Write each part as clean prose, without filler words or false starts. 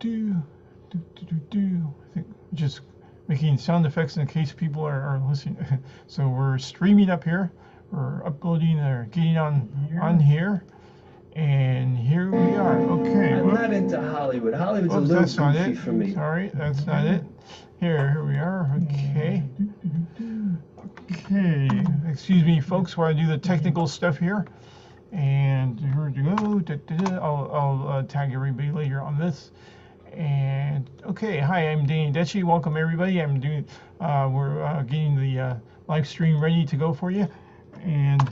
I think just making sound effects in case people are listening. So we're streaming up here. We're uploading or getting on here. And here we are. Okay. I'm not into Hollywood. Hollywood's a little That's not goofy it. for me. Sorry, that's not it. Here we are. Okay. Okay. Excuse me, folks, while I do the technical stuff here. And here we go. I'll tag everybody later on this. And okay, hi, I'm Danny Detchy. Welcome everybody. We're getting the live stream ready to go for you, and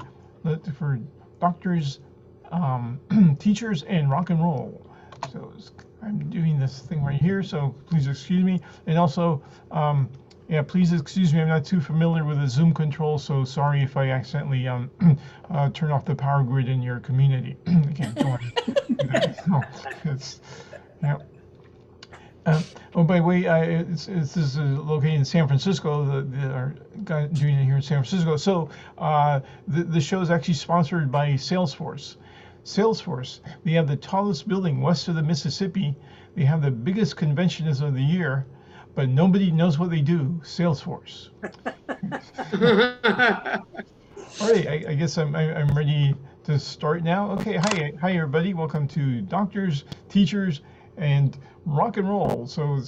for doctors, teachers, and rock and roll. So I'm doing this thing right here. So please excuse me, and also, yeah, please excuse me. I'm not too familiar with the Zoom control, so sorry if I accidentally turn off the power grid in your community. Again, don't want to do that. No, yeah. Oh, by the way, this is located in San Francisco. Our guy doing it here in San Francisco. So the show is actually sponsored by Salesforce. Salesforce, they have the tallest building west of the Mississippi. They have the biggest conventions of the year, but nobody knows what they do. Salesforce. All right, I guess I'm ready to start now. Okay, hi everybody. Welcome to Doctors, Teachers, and Rock and Roll. So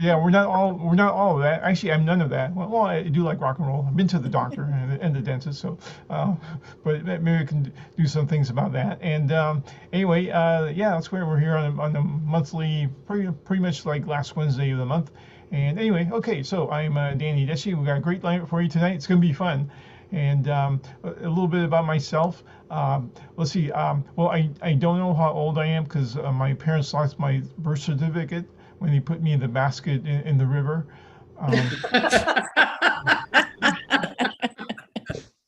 yeah, we're not all of that. Actually, I'm none of that. Well, I do like rock and roll. I've been to the doctor and the dentist, so but maybe we can do some things about that. And anyway, yeah, that's where we're here on the monthly, pretty much like last Wednesday of the month. And anyway, okay, so I'm Danny Detchy. We got a great lineup for you tonight. It's going to be fun. And a little bit about myself. Let's see. Well, I don't know how old I am because my parents lost my birth certificate when they put me in the basket in the river.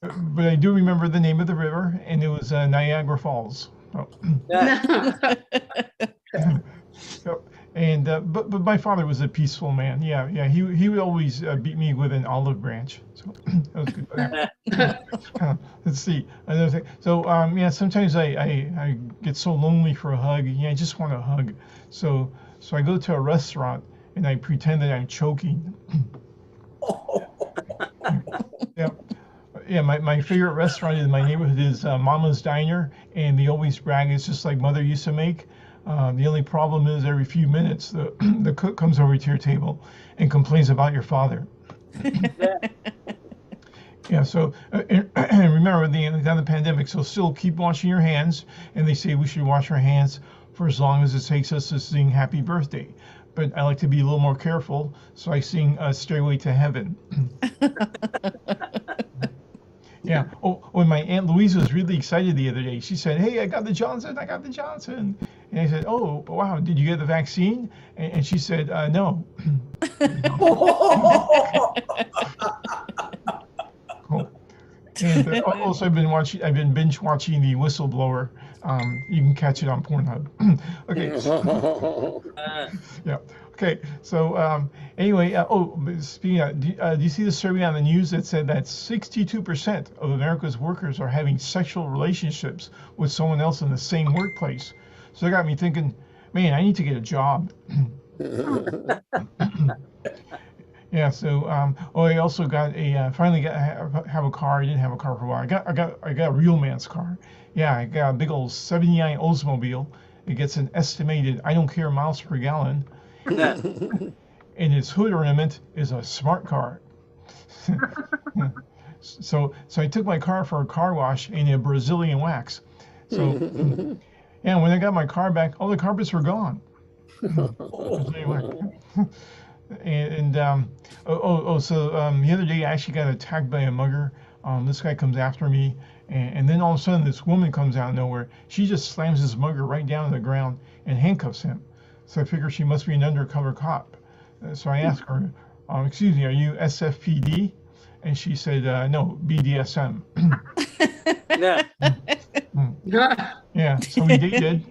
But I do remember the name of the river, and it was Niagara Falls. Oh. Yep. And but my father was a peaceful man. Yeah. He would always beat me with an olive branch. So that was good. Let's see another thing. So yeah, sometimes I get so lonely for a hug. Yeah, I just want a hug. So I go to a restaurant and I pretend that I'm choking. Yeah. Yeah, my favorite restaurant in my neighborhood is Mama's Diner, and they always brag it's just like Mother used to make. The only problem is every few minutes the cook comes over to your table and complains about your father. Yeah, so and remember the pandemic, so still keep washing your hands, and they say we should wash our hands for as long as it takes us to sing Happy Birthday. But I like to be a little more careful, so I sing Stairway to Heaven. Yeah. Oh, when my Aunt Louise was really excited the other day, she said, "Hey, I got the Johnson. And I said, "Oh, wow, did you get the vaccine?" And she said, "No." Cool. And also, I've been binge watching The Whistleblower. You can catch it on Pornhub. Okay. Yeah. Okay. So anyway, speaking of, do you see the survey on the news that said that 62% of America's workers are having sexual relationships with someone else in the same workplace? So that got me thinking, man, I need to get a job. Yeah. So I also got finally have a car. I didn't have a car for a while. I got a real man's car. Yeah, I got a big old '79 Oldsmobile. It gets an estimated I don't care miles per gallon. And its hood ornament is a smart car. So I took my car for a car wash and a Brazilian wax. So yeah, when I got my car back, all the carpets were gone. And so the other day I actually got attacked by a mugger. This guy comes after me, and then all of a sudden this woman comes out of nowhere. She just slams this mugger right down on the ground and handcuffs him. So I figure she must be an undercover cop. So I asked her, "Excuse me, are you SFPD?" And she said, "No, BDSM." Yeah, so we dated.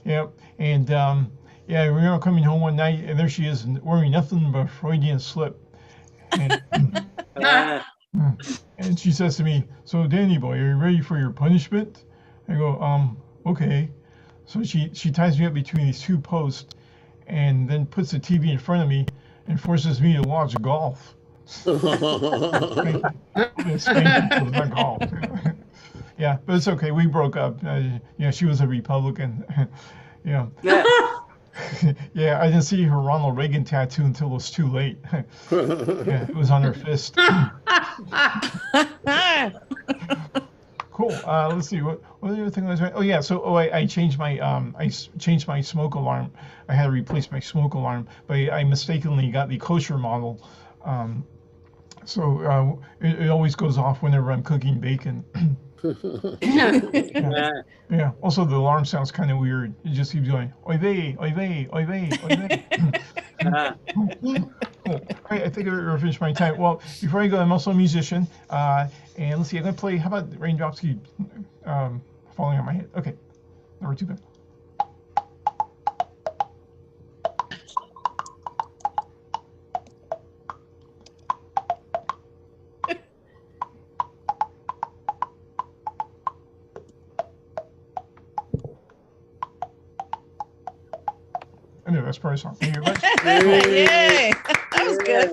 Yep, and yeah, I remember coming home one night, and there she is wearing nothing but a Freudian slip. And she says to me, "So, Danny boy, are you ready for your punishment?" I go, okay. So she ties me up between these two posts, and then puts the TV in front of me and forces me to watch golf. Spanking was not golf. Yeah, but it's okay. We broke up. She was a Republican. Yeah. Yeah, I didn't see her Ronald Reagan tattoo until it was too late. Yeah, it was on her fist. Cool. Let's see what the other thing was. Oh yeah, so I changed my changed my smoke alarm. I had to replace my smoke alarm, but I mistakenly got the kosher model. So it always goes off whenever I'm cooking bacon. Yeah. Also, the alarm sounds kind of weird. It just keeps going, oy vey, oy vey, oy vey, oy vey. Cool. All right, I think I've finished my time. Well, before I go, I'm also a musician. And let's see, I'm going to play, how about Raindrops Keep Falling on My Head? Okay, number 2 bit. I know that's part of the song. Thank you very much. Yay! That was good.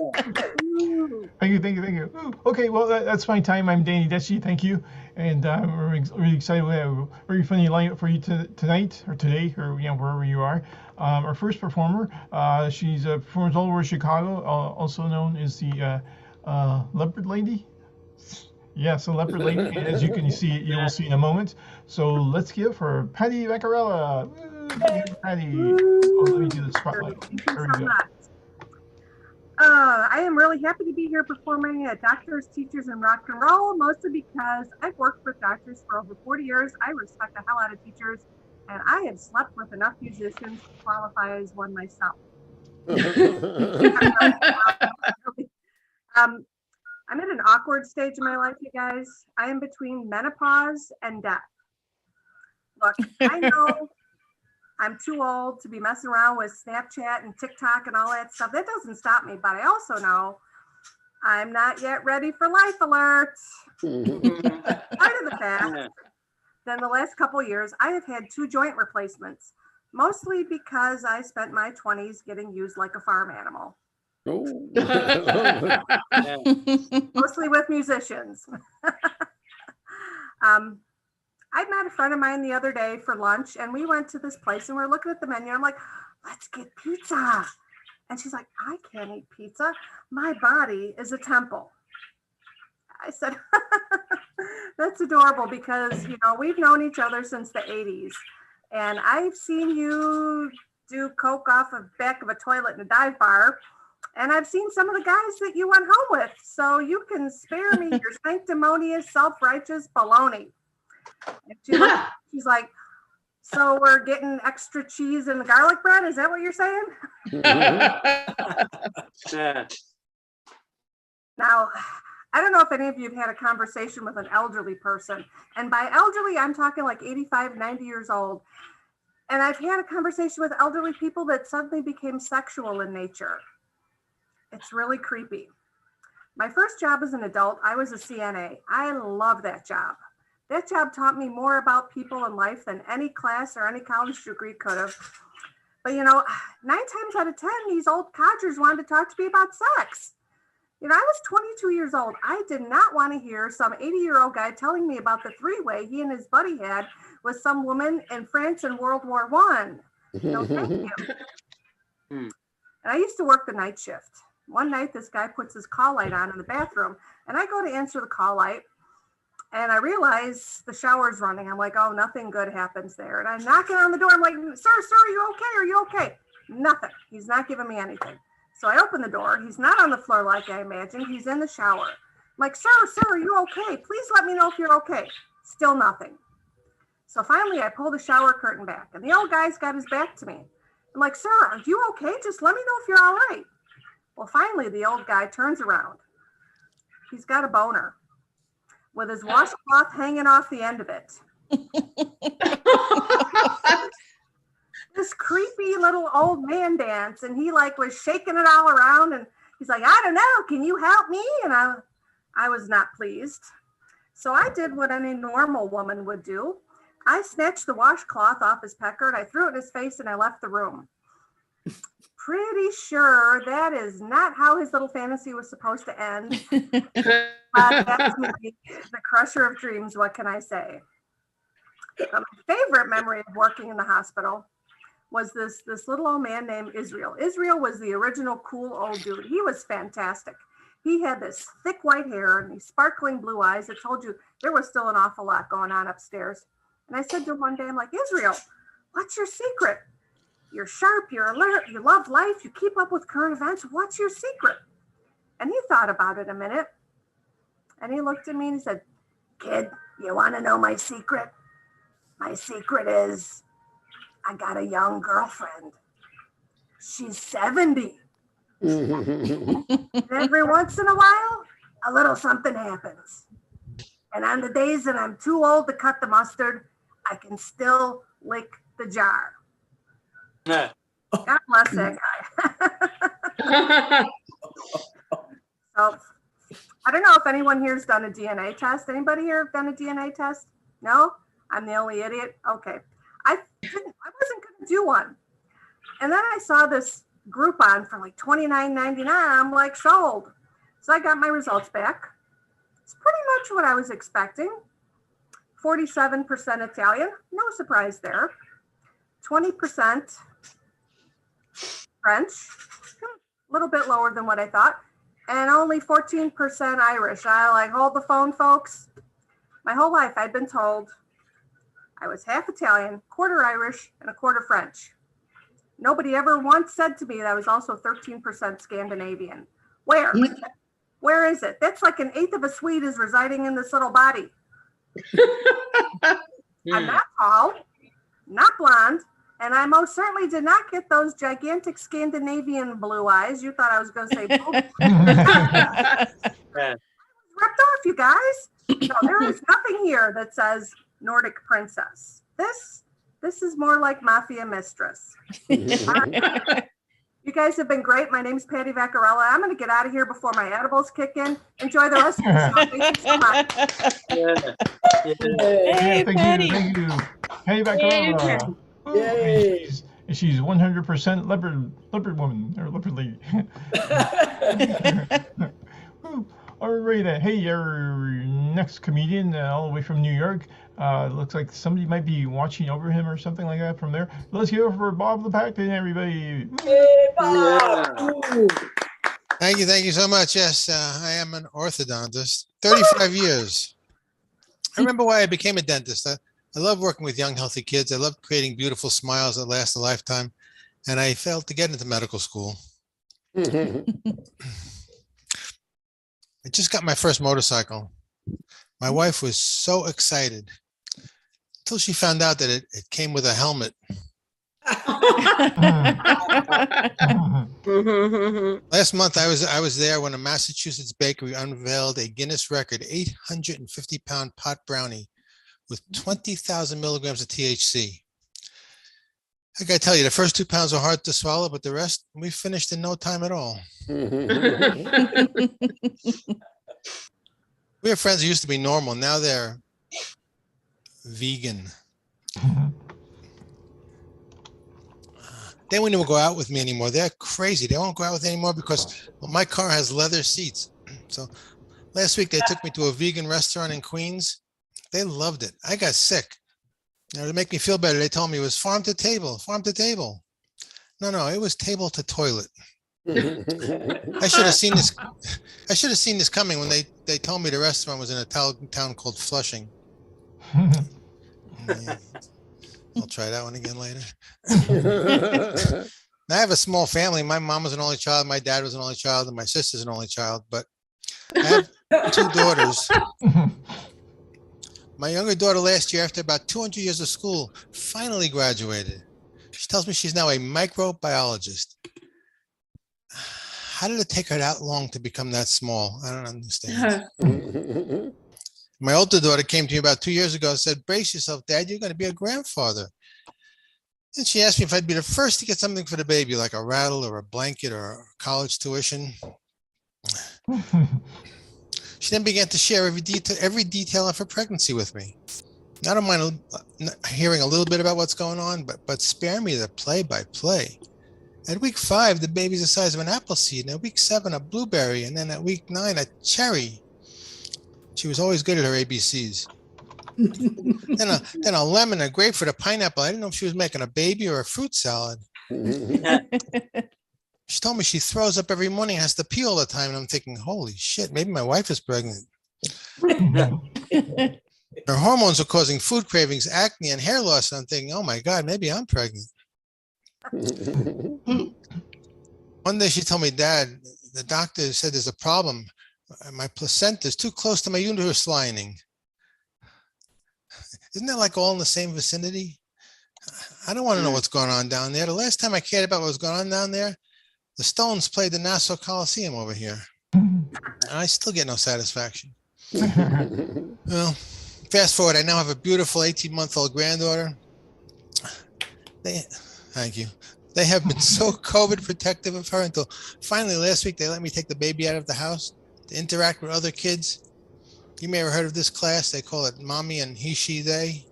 Thank you. Ooh, okay, well, that's my time. I'm Danny Detchy. Thank you. And we're really excited. We have a very funny lineup for you tonight, or today, or wherever you are. Our first performer, she's performs all over Chicago, also known as the Leopard Lady. Yes, a Leopard Lady. As you can see, you will see in a moment. So let's give her Patty Vaccarella. Patty. Oh, let me do the spotlight. There we go. I am really happy to be here performing at Doctors, Teachers, and Rock and Roll, mostly because I've worked with doctors for over 40 years. I respect the hell out of teachers, and I have slept with enough musicians to qualify as one myself. I'm in an awkward stage in my life, you guys. I am between menopause and death. Look, I know I'm too old to be messing around with Snapchat and TikTok and all that stuff. That doesn't stop me, but I also know I'm not yet ready for life alert. Part of the fact, then the last couple of years, I have had 2 joint replacements, mostly because I spent my 20s getting used like a farm animal. Mostly with musicians. I met a friend of mine the other day for lunch, and we went to this place and we're looking at the menu. I'm like, let's get pizza. And she's like, I can't eat pizza. My body is a temple. I said, that's adorable because, we've known each other since the 80s. And I've seen you do coke off the back of a toilet in a dive bar. And I've seen some of the guys that you went home with. So you can spare me your sanctimonious, self-righteous baloney. She's like, so we're getting extra cheese in the garlic bread? Is that what you're saying? Now, I don't know if any of you have had a conversation with an elderly person. And by elderly, I'm talking like 85, 90 years old. And I've had a conversation with elderly people that suddenly became sexual in nature. It's really creepy. My first job as an adult, I was a CNA. I love that job. That job taught me more about people in life than any class or any college degree could have. But 9 times out of 10, these old codgers wanted to talk to me about sex. I was 22 years old. I did not want to hear some 80-year-old guy telling me about the 3-way he and his buddy had with some woman in France in World War I. No, thank you. And I used to work the night shift. One night, this guy puts his call light on in the bathroom, and I go to answer the call light, and I realize the shower's running. I'm like, oh, nothing good happens there. And I'm knocking on the door. I'm like, sir, are you okay? Are you okay? Nothing. He's not giving me anything. So I open the door. He's not on the floor like I imagined. He's in the shower. I'm like, sir, are you okay? Please let me know if you're okay. Still nothing. So finally, I pull the shower curtain back, and the old guy's got his back to me. I'm like, sir, are you okay? Just let me know if you're all right. Well, finally, the old guy turns around. He's got a boner with his washcloth hanging off the end of it. This creepy little old man dance, and he was shaking it all around, and he's like, I don't know, can you help me? And I was not pleased. So I did what any normal woman would do. I snatched the washcloth off his pecker and I threw it in his face and I left the room. Pretty sure that is not how his little fantasy was supposed to end. But that's me, the crusher of dreams. What can I say? My favorite memory of working in the hospital was this little old man named Israel. Israel was the original cool old dude. He was fantastic. He had this thick white hair and these sparkling blue eyes that told you there was still an awful lot going on upstairs. And I said to him one day, I'm like, Israel, what's your secret? You're sharp, you're alert, you love life, you keep up with current events. What's your secret? And he thought about it a minute. And he looked at me and he said, kid, you want to know my secret? My secret is I got a young girlfriend. She's 70. Every once in a while, a little something happens. And on the days that I'm too old to cut the mustard, I can still lick the jar. God bless that guy. So, I don't know if anyone here's done a DNA test. Anybody here have done a DNA test? No? I'm the only idiot? Okay. I wasn't going to do one. And then I saw this Groupon for like $29.99. I'm like, sold. So I got my results back. It's pretty much what I was expecting. 47% Italian. No surprise there. 20% French. A little bit lower than what I thought. And only 14% Irish. I like, hold the phone, folks. My whole life I'd been told I was half Italian, quarter Irish, and a quarter French. Nobody ever once said to me that I was also 13% Scandinavian. Where? Where is it? That's like an eighth of a Swede is residing in this little body. I'm not tall, not blonde, and I most certainly did not get those gigantic Scandinavian blue eyes. You thought I was going to say blue. Ripped off, you guys. No, there is nothing here that says Nordic princess. This is more like mafia mistress. You guys have been great. My name's Patty Vaccarella. I'm going to get out of here before my edibles kick in. Enjoy the rest of the show. Thank you so much. Hey, Patty. Thank you. Patty Vaccarella. Yay. And she's 100% leopard woman or leopard lady. All right, then. Hey, our next comedian, all the way from New York. Looks like somebody might be watching over him or something like that from there. Let's hear it for Bob the Packman, everybody. Hey, Bob. Thank you so much. Yes, I am an orthodontist. 35 years. I remember why I became a dentist. I love working with young, healthy kids. I love creating beautiful smiles that last a lifetime. And I failed to get into medical school. I just got my first motorcycle. My wife was so excited until she found out that it came with a helmet. Last month, I was there when a Massachusetts bakery unveiled a Guinness record 850-pound pot brownie with 20,000 milligrams of THC. I gotta tell you, the first 2 pounds were hard to swallow, but the rest we finished in no time at all. We have friends who used to be normal. Now they're vegan. They won't even go out with me anymore. They're crazy. They won't go out with me anymore because my car has leather seats. So last week they took me to a vegan restaurant in Queens. They loved it. I got sick. To make me feel better, they told me it was farm to table, farm to table. No, it was table to toilet. I should have seen this. I should have seen this coming when they told me the restaurant was in a town called Flushing. Yeah, I'll try that one again later. I have a small family. My mom was an only child. My dad was an only child, and my sister's an only child. But I have 2 daughters. My younger daughter last year, after about 200 years of school, finally graduated. She tells me she's now a microbiologist. How did it take her that long to become that small? I don't understand. My older daughter came to me about 2 years ago and said, brace yourself, Dad, you're going to be a grandfather. And she asked me if I'd be the first to get something for the baby, like a rattle or a blanket or college tuition. She then began to share every detail of her pregnancy with me. I don't mind hearing a little bit about what's going on, but spare me the play-by-play. At week 5, the baby's the size of an apple seed. And at week 7, a blueberry. And then at week 9, a cherry. She was always good at her ABCs. then a lemon, a grapefruit, a pineapple. I didn't know if she was making a baby or a fruit salad. She told me she throws up every morning, has to pee all the time. And I'm thinking, holy shit, maybe my wife is pregnant. Her hormones are causing food cravings, acne, and hair loss. And I'm thinking, oh my God, maybe I'm pregnant. One day she told me, Dad, the doctor said there's a problem. My placenta is too close to my uterus lining. Isn't that like all in the same vicinity? I don't want to know what's going on down there. The last time I cared about what was going on down there, the Stones played the Nassau Coliseum over here. And I still get no satisfaction. Well, fast forward, I now have a beautiful 18-month-old granddaughter. Thank you. They have been so COVID protective of her until finally last week they let me take the baby out of the house to interact with other kids. You may have heard of this class. They call it mommy and he, she, they.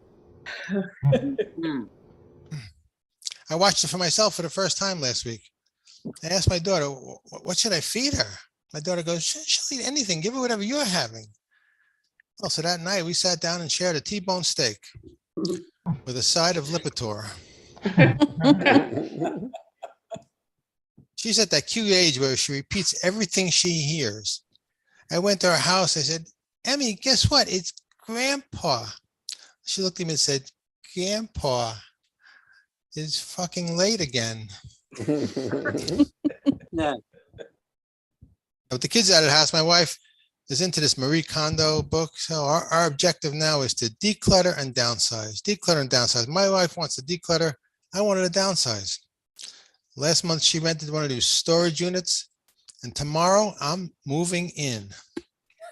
I watched it for myself for the first time last week. I asked my daughter, what should I feed her? My daughter goes, she'll eat anything. Give her whatever you're having. Well, so that night we sat down and shared a T-bone steak with a side of Lipitor. She's at that cute age where she repeats everything she hears. I went to her house. I said, Emmy, guess what? It's Grandpa. She looked at me and said, Grandpa is fucking late again. Yeah. With the kids out of the house, my wife is into this Marie Kondo book. So our objective now is to declutter and downsize. Declutter and downsize. My wife wants to declutter. I wanted to downsize. Last month, she rented one of these storage units. And tomorrow, I'm moving in.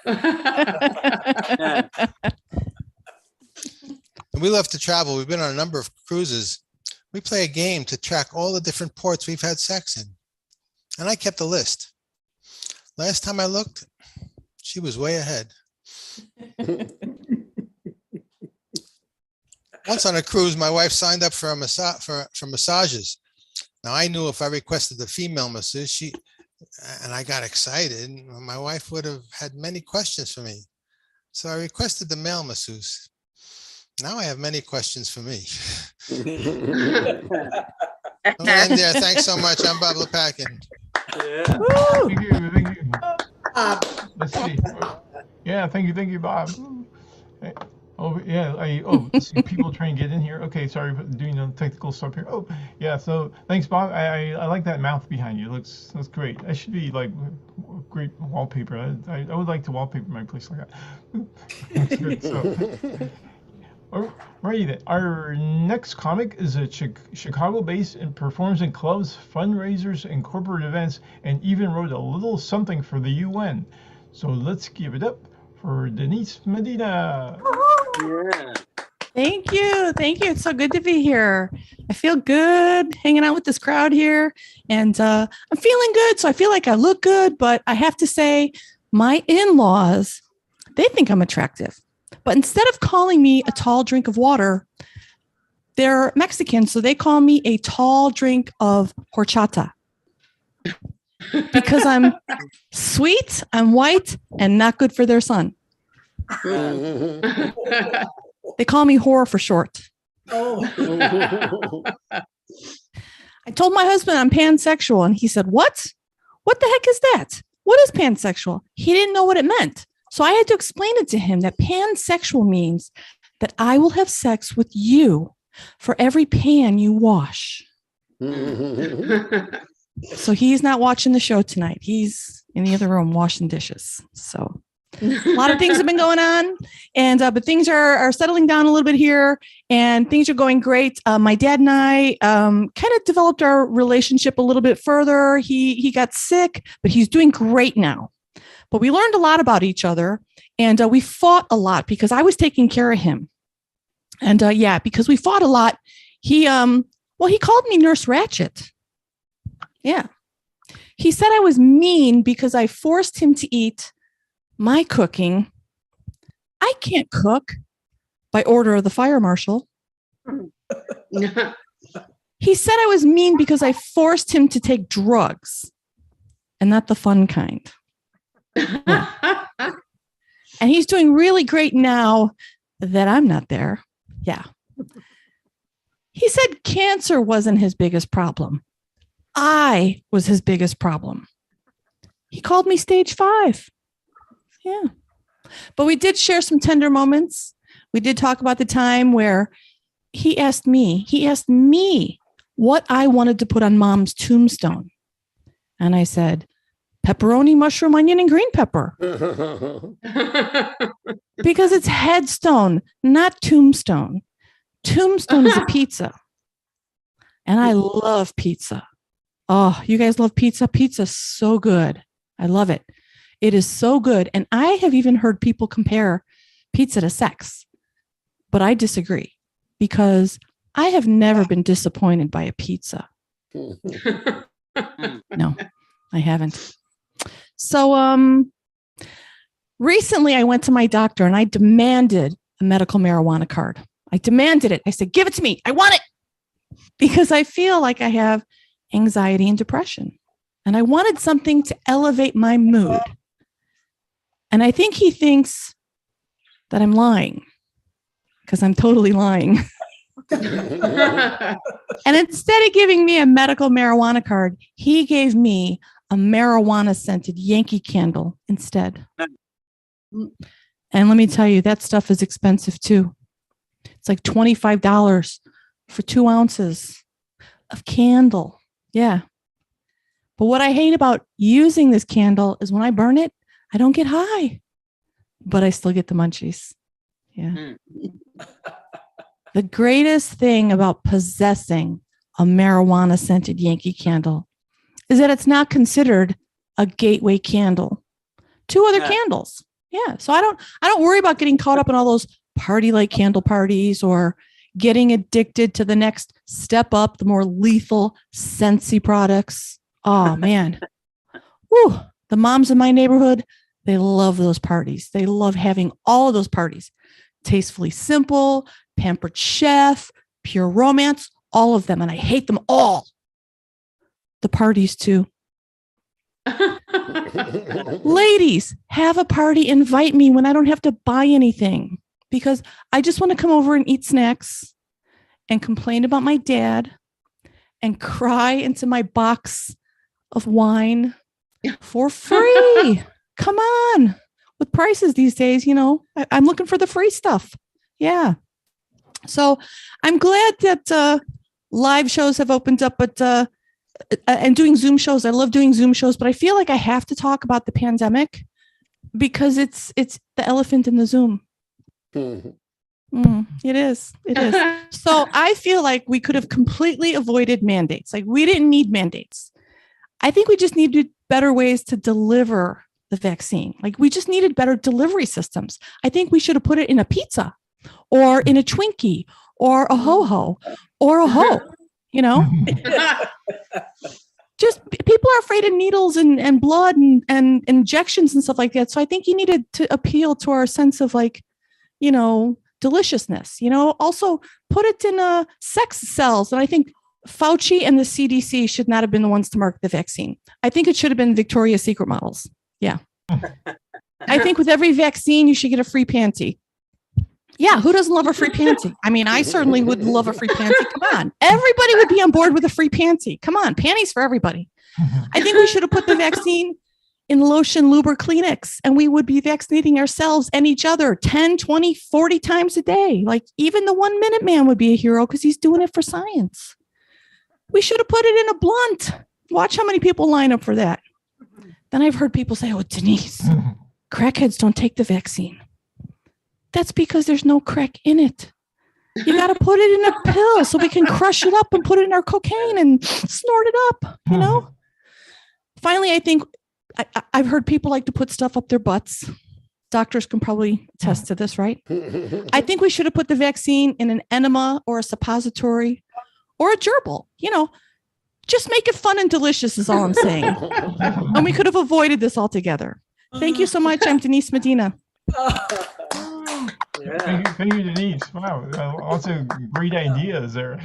Yeah. And we love to travel. We've been on a number of cruises. We play a game to track all the different ports we've had sex in. And I kept a list. Last time I looked, she was way ahead. Once on a cruise, my wife signed up for for massages. Now I knew if I requested the female masseuse, and I got excited, my wife would have had many questions for me. So I requested the male masseuse. Now I have many questions for me. I'll end there. Thanks so much. I'm Bob Lepakin. Yeah. Thank you, thank you. Let's see. Yeah, thank you, Bob. Oh, yeah, let's see, people trying to get in here. Okay, sorry for doing the technical stuff here. Oh, yeah, so thanks, Bob. I like that mouth behind you. Looks great. That should be like great wallpaper. I would like to wallpaper my place like that. That's good. So, alrighty then. Our next comic is a Chicago-based and performs in clubs, fundraisers, and corporate events, and even wrote a little something for the UN. So let's give it up for Denise Medina. Yeah. Thank you. Thank you. It's so good to be here. I feel good hanging out with this crowd here, and I'm feeling good. So I feel like I look good, but I have to say my in-laws, they think I'm attractive. But instead of calling me a tall drink of water, they're Mexican, so they call me a tall drink of horchata. Because I'm sweet, I'm white, and not good for their son. They call me whore for short. Oh. I told my husband I'm pansexual, and he said, "What? What the heck is that? What is pansexual?" He didn't know what it meant. So I had to explain it to him that pansexual means that I will have sex with you for every pan you wash. So he's not watching the show tonight. He's in the other room washing dishes. So a lot of things have been going on, and but things are settling down a little bit here, and things are going great. My dad and I kind of developed our relationship a little bit further. He got sick, but he's doing great now. But we learned a lot about each other, and we fought a lot because I was taking care of him. And because we fought a lot, he called me Nurse Ratchet. Yeah. He said I was mean because I forced him to eat my cooking. I can't cook. by order of the fire marshal. He said I was mean because I forced him to take drugs and not the fun kind. Yeah. And he's doing really great now that I'm not there. Yeah. He said cancer wasn't his biggest problem. I was his biggest problem. He called me stage 5. Yeah. But we did share some tender moments. We did talk about the time where he asked me what I wanted to put on mom's tombstone. And I said, pepperoni, mushroom, onion, and green pepper. Because it's headstone, not tombstone. Tombstone is a pizza. And I love pizza. Oh, you guys love pizza? Pizza's so good. I love it. It is so good. And I have even heard people compare pizza to sex. But I disagree because I have never been disappointed by a pizza. No, I haven't. So recently I went to my doctor and I demanded a medical marijuana card. I demanded it. I said, give it to me. I want it. Because I feel like I have anxiety and depression. And I wanted something to elevate my mood. And I think he thinks that I'm lying because I'm totally lying. And instead of giving me a medical marijuana card, he gave me a marijuana scented Yankee candle instead. And let me tell you, that stuff is expensive too. It's like $25 for 2 ounces of candle. Yeah. But what I hate about using this candle is when I burn it, I don't get high, but I still get the munchies. Yeah. The greatest thing about possessing a marijuana scented Yankee candle is that it's not considered a gateway candle to other candles. Yeah. So I don't worry about getting caught up in all those party like candle parties or getting addicted to the next step up, the more lethal Scentsy products. Oh man. Woo. The moms in my neighborhood, they love those parties. They love having all of those parties. Tastefully Simple, Pampered Chef, Pure Romance, all of them. And I hate them all. The parties too. Ladies, have a party. Invite me when I don't have to buy anything because I just want to come over and eat snacks and complain about my dad and cry into my box of wine for free. Come on. With prices these days, you know, I'm looking for the free stuff. Yeah. So I'm glad that live shows have opened up, but and doing Zoom shows. I love doing Zoom shows, but I feel like I have to talk about the pandemic because it's the elephant in the Zoom. It is. It is. So I feel like we could have completely avoided mandates. Like we didn't need mandates. I think we just needed better ways to deliver the vaccine. Like we just needed better delivery systems. I think we should have put it in a pizza or in a Twinkie or a ho-ho or a ho, you know, just people are afraid of needles and blood and injections and stuff like that. So I think you needed to appeal to our sense of like, you know, deliciousness, you know, also put it in sex cells. And I think Fauci and the CDC should not have been the ones to market the vaccine. I think it should have been Victoria's Secret models. Yeah. I think with every vaccine, you should get a free panty. Yeah. Who doesn't love a free panty? I mean, I certainly would love a free panty. Come on. Everybody would be on board with a free panty. Come on. Panties for everybody. I think we should have put the vaccine in lotion, lube, or Kleenex, and we would be vaccinating ourselves and each other 10, 20, 40 times a day. Like even the 1 Minute Man would be a hero because he's doing it for science. We should have put it in a blunt. Watch how many people line up for that. Then I've heard people say, oh, Denise, crackheads don't take the vaccine. That's because there's no crack in it. You got to put it in a pill so we can crush it up and put it in our cocaine and snort it up, you know? Finally, I think I've heard people like to put stuff up their butts. Doctors can probably attest to this, right? I think we should have put the vaccine in an enema or a suppository or a gerbil, you know, just make it fun and delicious is all I'm saying. And we could have avoided this altogether. Thank you so much. I'm Denise Medina. Yeah. Thank you, Denise. Wow, lots of great ideas there.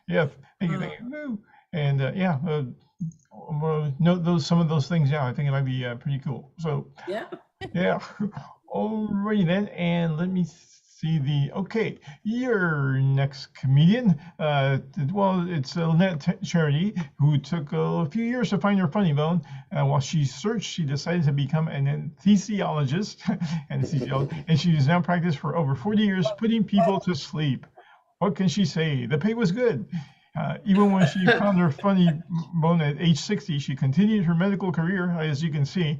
Yeah, thank you, thank you. Woo. And yeah, note those some of those things. Yeah, I think it might be pretty cool. So Yeah. yeah, alrighty then, and let me see okay, your next comedian. Well, it's Lynette Charity, who took a few years to find her funny bone. While she searched, she decided to become an anesthesiologist, and she has now practiced for over 40 years, putting people to sleep. What can she say? The pay was good. Even when she found her funny bone at age 60, she continued her medical career, as you can see,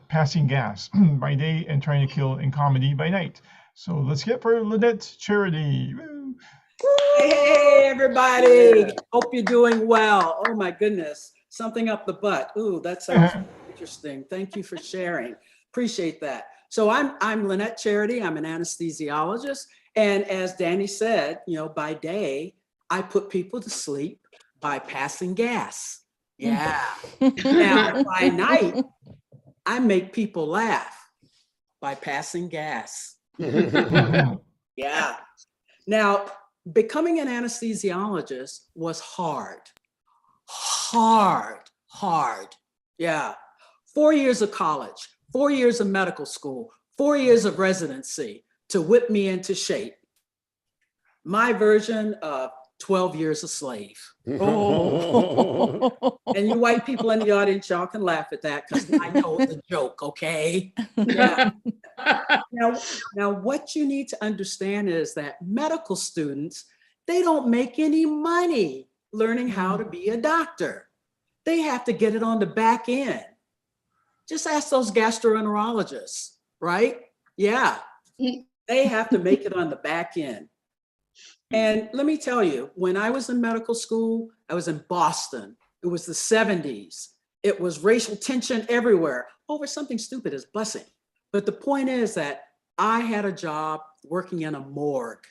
passing gas by day and trying to kill in comedy by night. So let's get for Lynette Charity. Woo. Hey, everybody. Hope you're doing well. Oh, my goodness. Something up the butt. Ooh, that sounds interesting. Thank you for sharing. Appreciate that. So I'm Lynette Charity. I'm an anesthesiologist. And as Danny said, by day, I put people to sleep by passing gas. Yeah. Now, by night, I make people laugh by passing gas. Yeah. Now, becoming an anesthesiologist was hard. Yeah. 4 years of college, 4 years of medical school, 4 years of residency to whip me into shape. My version of 12 years a slave. Oh. And you white people in the audience, y'all can laugh at that because I know the joke, okay? Yeah. Now, what you need to understand is that medical students, they don't make any money learning how to be a doctor. They have to get it on the back end. Just ask those gastroenterologists, right? Yeah, they have to make it on the back end. And let me tell you, when I was in medical school, I was in Boston. It was the 70s. It was racial tension everywhere over something stupid as busing. But the point is that I had a job working in a morgue.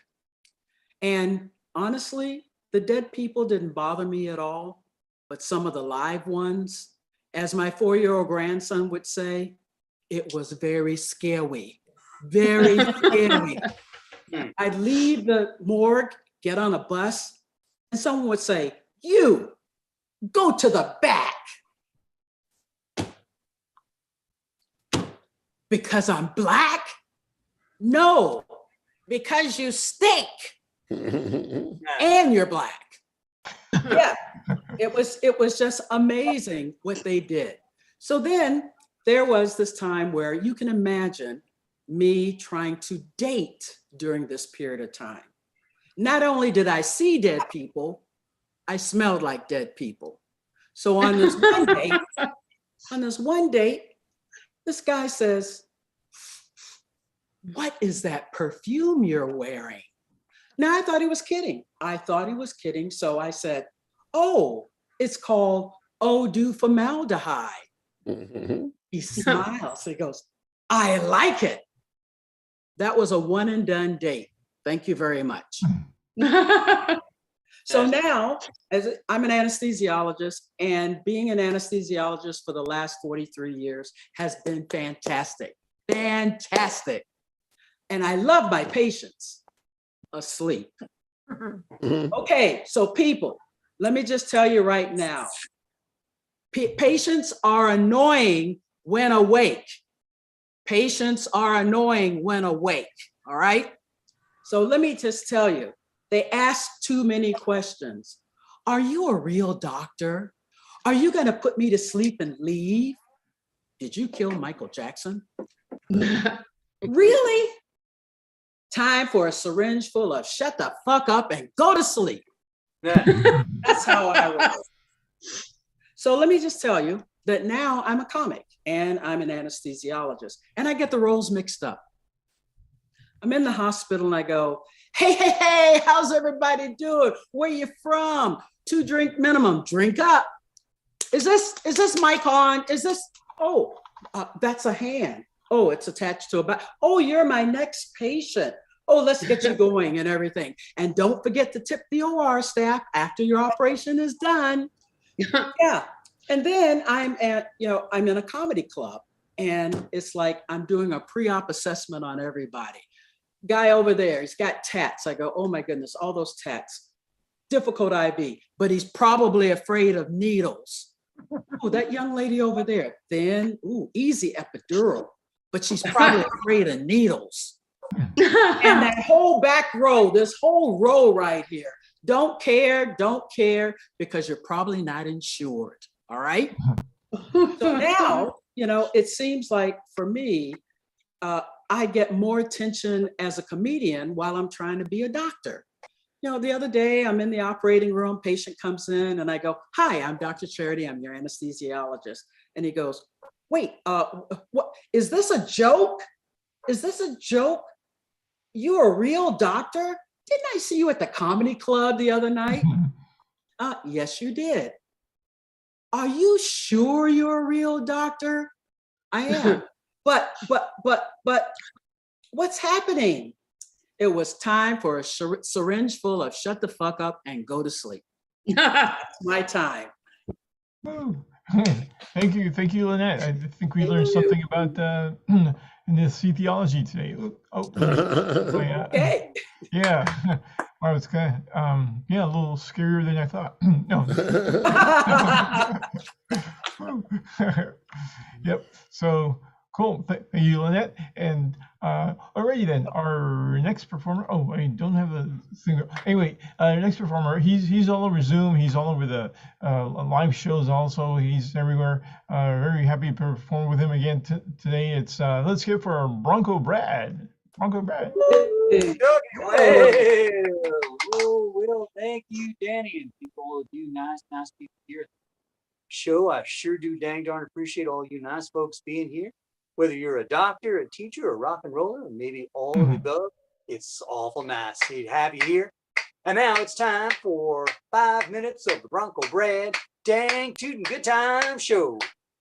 And honestly, the dead people didn't bother me at all, but some of the live ones, as my 4-year-old grandson would say, it was very scary, very scary. I'd leave the morgue, get on a bus, and someone would say, "You, go to the back." Because I'm Black? No, because you stink and you're Black. Yeah, it was just amazing what they did. So then there was this time where you can imagine me trying to date during this period of time. Not only did I see dead people, I smelled like dead people. So on this one date, this guy says, "What is that perfume you're wearing?" Now I thought he was kidding. So I said, "Oh, it's called Eau de Formaldehyde." He smiles. He goes, "I like it." That was a one and done date. Thank you very much. So now, as I'm an anesthesiologist, and being an anesthesiologist for the last 43 years has been fantastic. Fantastic. And I love my patients asleep. Okay, so people, let me just tell you right now, patients are annoying when awake. Patients are annoying when awake, all right? So let me just tell you, they ask too many questions. Are you a real doctor? Are you gonna put me to sleep and leave? Did you kill Michael Jackson? Really? Time for a syringe full of shut the fuck up and go to sleep. That's how I was. So let me just tell you that now I'm a comic and I'm an anesthesiologist and I get the roles mixed up. I'm in the hospital and I go, hey, how's everybody doing? Where you from? 2 drink minimum, drink up. Is this mic on? Is this, that's a hand. Oh, it's attached to a back. Oh, you're my next patient. Oh, let's get you going and everything. And don't forget to tip the OR staff after your operation is done. Yeah. And then I'm in a comedy club And it's like I'm doing a pre-op assessment on everybody. Guy over there, he's got tats. I go, oh my goodness, all those tats. Difficult IV, but he's probably afraid of needles. Oh, that young lady over there, thin, easy epidural, but she's probably afraid of needles. And that whole back row, this whole row right here, don't care because you're probably not insured. All right. So now, it seems like for me, I get more attention as a comedian while I'm trying to be a doctor. The other day I'm in the operating room, patient comes in and I go, hi, I'm Dr. Charity. I'm your anesthesiologist. And he goes, wait, what, is this a joke? Is this a joke? You're a real doctor? Didn't I see you at the comedy club the other night? Yes, you did. Are you sure you're a real doctor? I am. But what's happening? It was time for a syringe full of shut the fuck up and go to sleep. My time. Thank you, Lynette. I think we learned something about anesthesiology today. Okay. Yeah. Wow, it's kind of, a little scarier than I thought. No. Yep. So cool. Thank you, Lynette. And alrighty then, our next performer. Oh, I don't have a thing. Anyway, our next performer. He's all over Zoom. He's all over the live shows. Also, he's everywhere. Very happy to perform with him again today. It's let's hear for Bronco Brad. Bronco Brad. Well, thank you, Danny, and people of you nice people here at the show. I sure do dang darn appreciate all you nice folks being here. Whether you're a doctor, a teacher, a rock and roller, or maybe all of the above, it's awful nice to have you here. And now it's time for 5 minutes of the Bronco Brad Dang Tootin' Good Time Show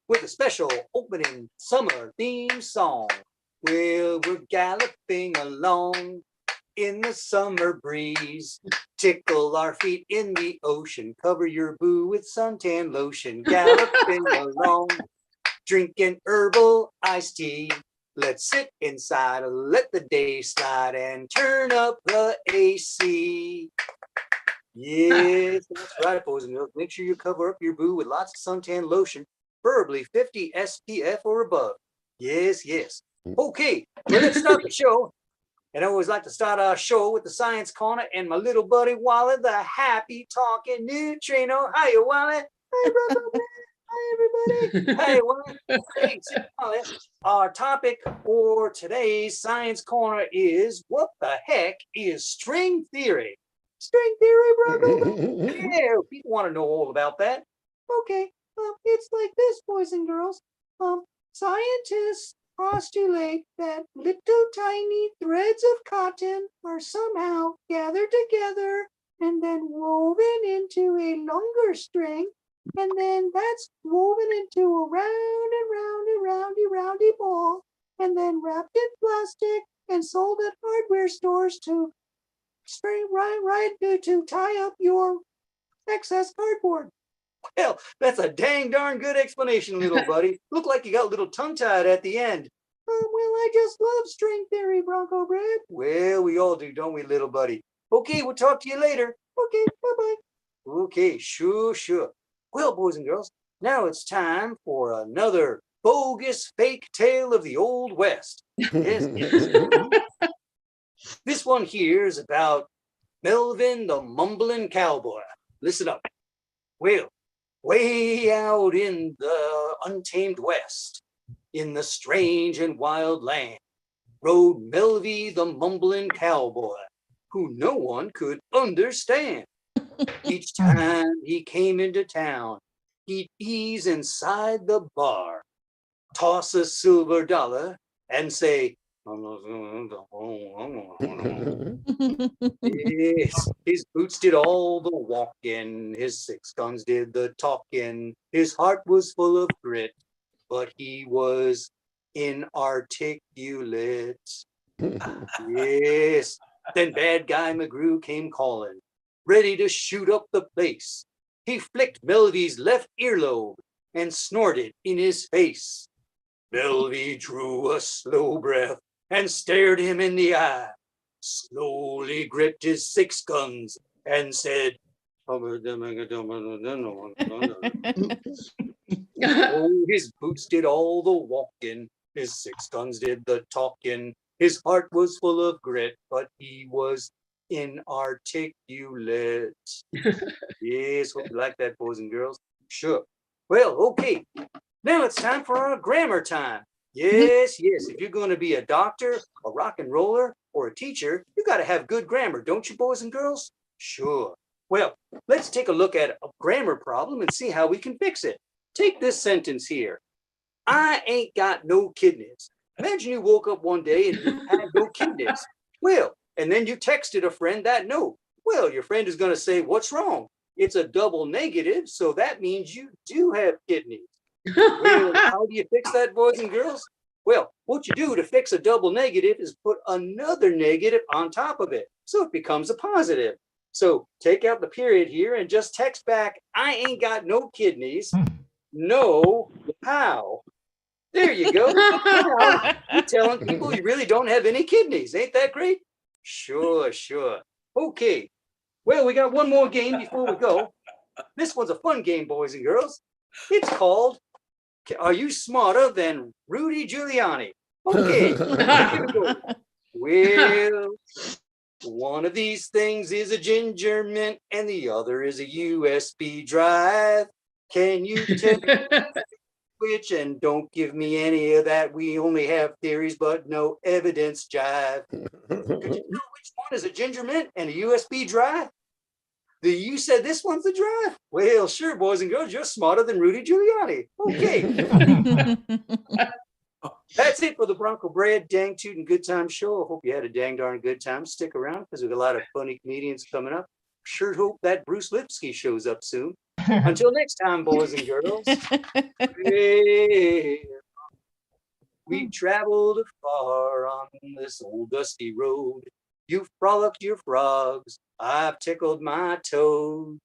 with a special opening summer theme song. Well, we're galloping along in the summer breeze. Tickle our feet in the ocean. Cover your boo with suntan lotion. Galloping along, drinking herbal iced tea. Let's sit inside, let the day slide, and turn up the AC. Yes, that's right, boys and girls. Make sure you cover up your boo with lots of suntan lotion, preferably 50 SPF or above. Yes. Okay, well, let's start the show. And I always like to start our show with the Science Corner and my little buddy Wally, the happy talking neutrino. Hiya, Wally. Hi, brother. Hi, everybody. Hey, Wally. Hey, Wally. Our topic for today's Science Corner is, what the heck is string theory? String theory, brother? Yeah, people want to know all about that. Okay, it's like this, boys and girls. Scientists postulate that little tiny threads of cotton are somehow gathered together and then woven into a longer string, and then that's woven into a round and roundy ball, and then wrapped in plastic and sold at hardware stores to string right to tie up your excess cardboard. Well, that's a dang darn good explanation, little buddy. Look like you got a little tongue-tied at the end. Well, I just love string theory, Bronco Brad. Well, we all do, don't we, little buddy? Okay, we'll talk to you later. Okay, bye-bye. Okay, sure. Well, boys and girls, now it's time for another bogus fake tale of the Old West. Yes. This one here is about Melvin the Mumbling Cowboy. Listen up. Well, way out in the untamed West, in the strange and wild land, rode Melvy the Mumbling Cowboy, who no one could understand. Each time he came into town, he'd ease inside the bar, toss a silver dollar, and say, yes, his boots did all the walking, his 6 guns did the talking, his heart was full of grit, but he was inarticulate. Yes, then bad guy McGrew came calling, ready to shoot up the place. He flicked Melvy's left earlobe and snorted in his face. Melvy drew a slow breath and stared him in the eye, slowly gripped his 6 guns and said, oh, his boots did all the walking, his 6 guns did the talking. His heart was full of grit, but he was inarticulate. Yes, hope you like that, boys and girls. Sure. Well, okay. Now it's time for our grammar time. Yes, yes. If you're going to be a doctor, a rock and roller, or a teacher, you got to have good grammar, don't you, boys and girls? Sure. Well, let's take a look at a grammar problem and see how we can fix it. Take this sentence here. I ain't got no kidneys. Imagine you woke up one day and you had no kidneys. Well, and then you texted a friend that note. Well, your friend is going to say, what's wrong? It's a double negative, so that means you do have kidneys. Well, how do you fix that, boys and girls? Well, what you do to fix a double negative is put another negative on top of it, so it becomes a positive. So take out the period here and just text back, I ain't got no kidneys. No, how? There you go. Now, you're telling people you really don't have any kidneys. Ain't that great? Sure, sure. Okay. Well, we got one more game before we go. This one's a fun game, boys and girls. It's called, Are You Smarter Than Rudy Giuliani? Okay. Here we go. Well, one of these things is a ginger mint and the other is a USB drive. Can you tell me which? And don't give me any of that. We only have theories, but no evidence, jive. Could you know which one is a ginger mint and a USB drive? You said this one's the drive? Well, sure, boys and girls, you're smarter than Rudy Giuliani. Okay. That's it for the Bronco Bread Dang Tootin' Good Time Show. I hope you had a dang darn good time. Stick around because we've got a lot of funny comedians coming up. Sure hope that Bruce Lipsky shows up soon. Until next time, boys and girls. We traveled far on this old dusty road. You frolicked your frogs. I've tickled my toes.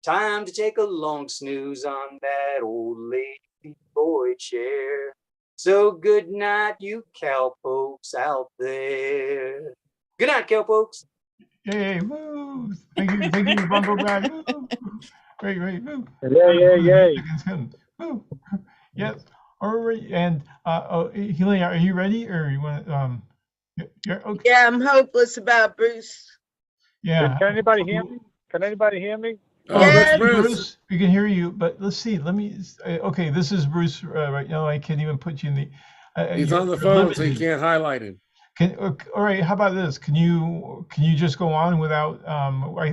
Time to take a long snooze on that old lady boy chair. So good night, you cowpokes out there. Good night, cowpokes. Yay, woo! Thank you, Bungle Brad. Woo! Great, woo! Yay. Woo! Yes. All right, and Helene, are you ready, or you want you're okay? Yeah, I'm hopeless about Bruce. Yeah. Can anybody hear me? Can anybody hear me? Oh, Yes. that's Bruce. Bruce, we can hear you, but let's see. Let me. Okay, this is Bruce right now. I can't even put you in the. He's you're on the phone, so you limited. can't highlight him. All right. How about this? Can you just go on without?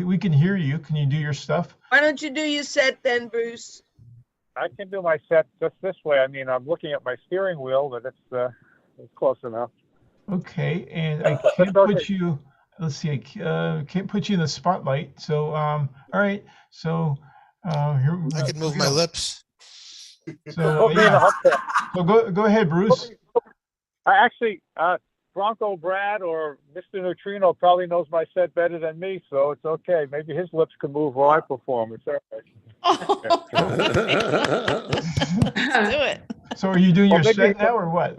We can hear you. Can you do your stuff? Why don't you do your set then, Bruce? I can do my set just this way. I mean, I'm looking at my steering wheel, but it's close enough. Okay, and I can't put you. Let's see. I can't put you in the spotlight. So all right. So here. I could move my lips. So Put me in the yeah. hot tub. So go ahead, Bruce. Actually, Bronco Brad or Mr. Neutrino probably knows my set better than me, so it's okay. Maybe his lips can move while I perform. It's all right. Let's do it. So are you doing Well, your maybe- set now or what?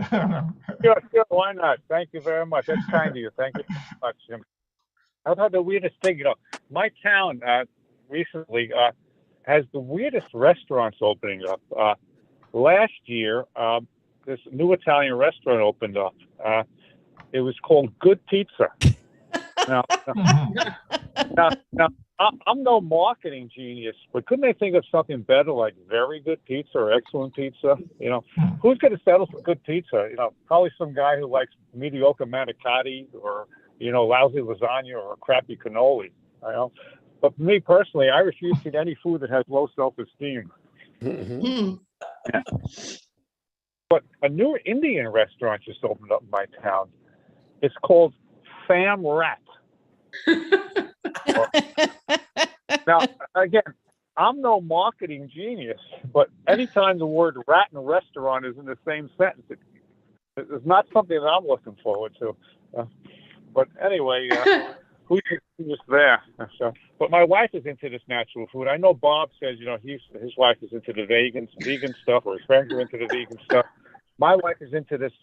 Sure, why not? Thank you very much. That's kind of you. Thank you very much. How about the weirdest thing? My town recently has the weirdest restaurants opening up. Last year, this new Italian restaurant opened up. It was called Good Pizza. Now, I'm no marketing genius, but couldn't they think of something better like very good pizza or excellent pizza? Who's going to settle for good pizza? Probably some guy who likes mediocre manicotti or, lousy lasagna or a crappy cannoli. But for me personally, I refuse to eat any food that has low self-esteem. But a new Indian restaurant just opened up in my town. It's called Fam Rat. Now, again, I'm no marketing genius, but anytime the word rat and restaurant is in the same sentence, it's not something that I'm looking forward to. But anyway, who's just there? So, but my wife is into this natural food. I know Bob says, his wife is into the vegan stuff, or his friends are into the vegan stuff. my wife is into this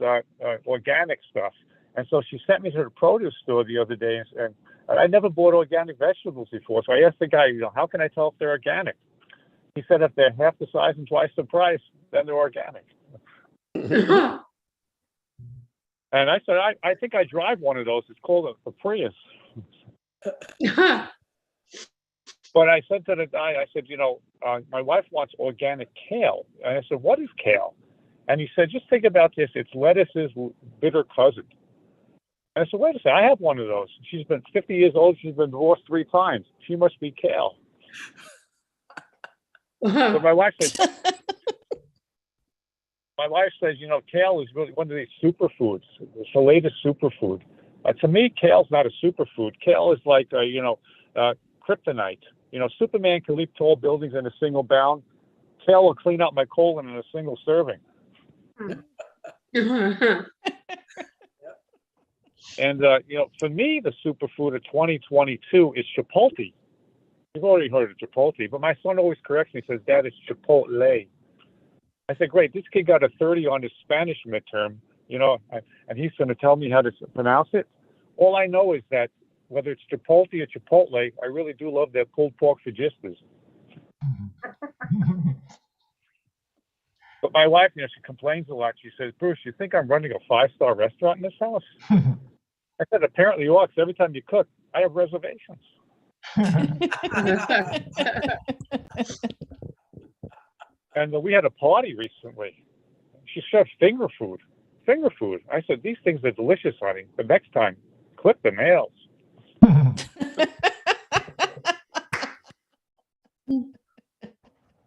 organic stuff, and so she sent me to the produce store the other day, and I never bought organic vegetables before. So I asked the guy, how can I tell if they're organic? He said if they're half the size and twice the price, then they're organic. And I said, I think I drive one of those. It's called a Prius. But I said to the guy, I said, my wife wants organic kale. And I said, what is kale? And he said, just think about this. It's lettuce's bitter cousin. And I said, wait a second, I have one of those. She's been 50 years old. She's been divorced 3 times. She must be kale. So my wife says, kale is really one of these superfoods. It's the latest superfood. To me, kale's not a superfood. Kale is like, kryptonite. Superman can leap tall buildings in a single bound. Kale will clean out my colon in a single serving. And, for me, the superfood of 2022 is Chipotle. You've already heard of Chipotle, but my son always corrects me. He says, Dad, it's Chipotle. I said, great, this kid got a 30 on his Spanish midterm, and he's going to tell me how to pronounce it. All I know is that whether it's Chipotle or Chipotle, I really do love their pulled pork fajitas. But my wife, she complains a lot. She says, Bruce, you think I'm running a 5-star restaurant in this house? I said, apparently you are, because every time you cook, I have reservations. And we had a party recently. She served finger food. I said, these things are delicious, honey. The next time, clip the nails.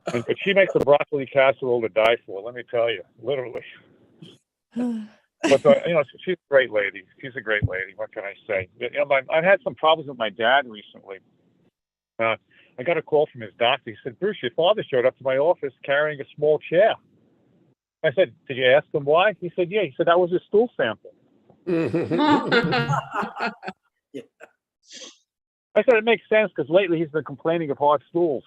But she makes a broccoli casserole to die for, let me tell you, literally. But, she's a great lady. She's a great lady. What can I say? I've had some problems with my dad recently. I got a call from his doctor. He said, Bruce, your father showed up to my office carrying a small chair. I said, did you ask him why? He said, yeah. He said, that was his stool sample. I said, it makes sense because lately he's been complaining of hard stools.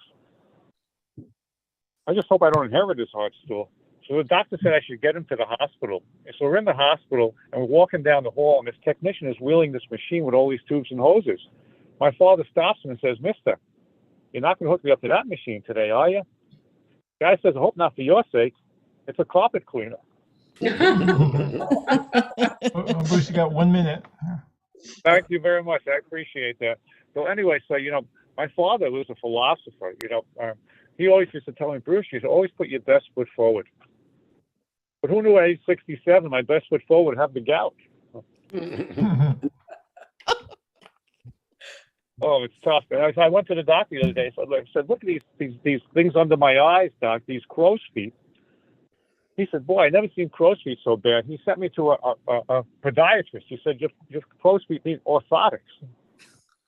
I just hope I don't inherit his hard stool. So the doctor said I should get him to the hospital. And so we're in the hospital and we're walking down the hall and this technician is wheeling this machine with all these tubes and hoses. My father stops him and says, Mister, you're not going to hook me up to that machine today, are you? The guy says, I hope not for your sake. It's a carpet cleaner. Bruce, you got 1 minute. Thank you very much. I appreciate that. So anyway, my father was a philosopher. He always used to tell me, Bruce, you should always put your best foot forward. But who knew at age 67, my best foot forward would have the gout? Oh, it's tough. And I went to the doctor the other day. So I said, look at these things under my eyes, doc, these crow's feet. He said, boy, I never seen crow's feet so bad. He sent me to a podiatrist. He said, your crow's feet need orthotics.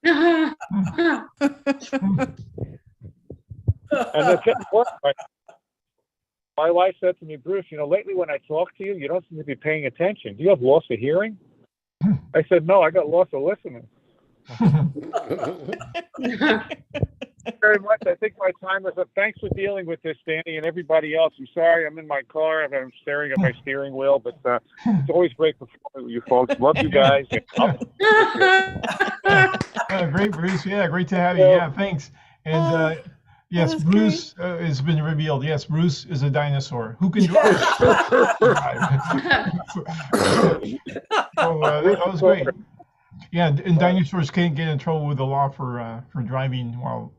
And that just worked. My wife said to me, Bruce, lately when I talk to you, you don't seem to be paying attention. Do you have loss of hearing? I said, no, I got loss of listening. Very much. I think my time is up. Thanks for dealing with this, Danny, and everybody else. I'm sorry I'm in my car and I'm staring at my steering wheel, but it's always great performing with you folks. Love you guys. Great, Bruce. Yeah, great to have you. Yeah, thanks. And yes, Bruce has been revealed. Yes, Bruce is a dinosaur. Who can drive? That was great. Yeah, and dinosaurs can't get in trouble with the law for driving while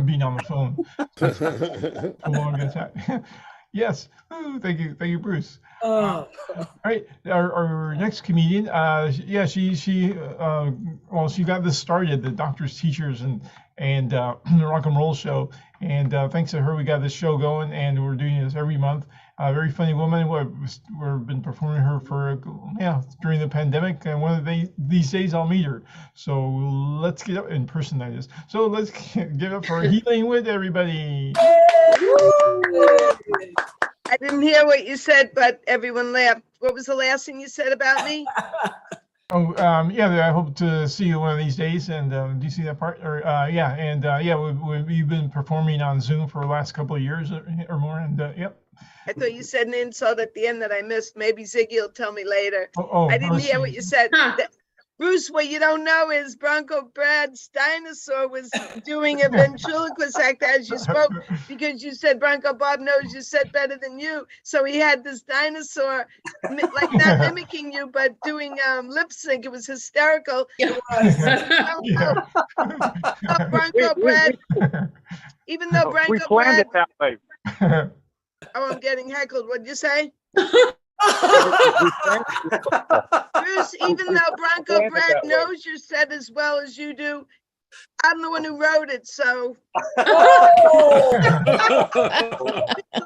being on the phone. So long as that. Yes. Ooh, thank you, Bruce. All right, our next comedian. She got this started, the Doctors, Teachers, and the Rock and Roll Show. And thanks to her, we got this show going, and we're doing this every month. A very funny woman. We've been performing her for during the pandemic, and one of these days I'll meet her. So let's get up in person, that is. So let's give up for Elaine Wood, everybody. I didn't hear what you said, but everyone laughed. What was the last thing you said about me? I hope to see you one of these days. And do you see that part? We've been performing on Zoom for the last couple of years or more. And yep. I thought you said an insult at the end that I missed. Maybe Ziggy will tell me later. Oh, I didn't let's hear what see. you said. Huh. Bruce, what you don't know is Bronco Brad's dinosaur was doing a ventriloquist act as you spoke, because you said Bronco Bob knows you said better than you. So he had this dinosaur, like not mimicking you, but doing lip sync. It was hysterical. Yeah. Bronco Brad, even though We Bronco planned Brad, it that way. oh, I'm getting heckled. What'd you say? Bruce, even though Bronco planned it Brad that way. knows your set as well as you do, I'm the one who wrote it, so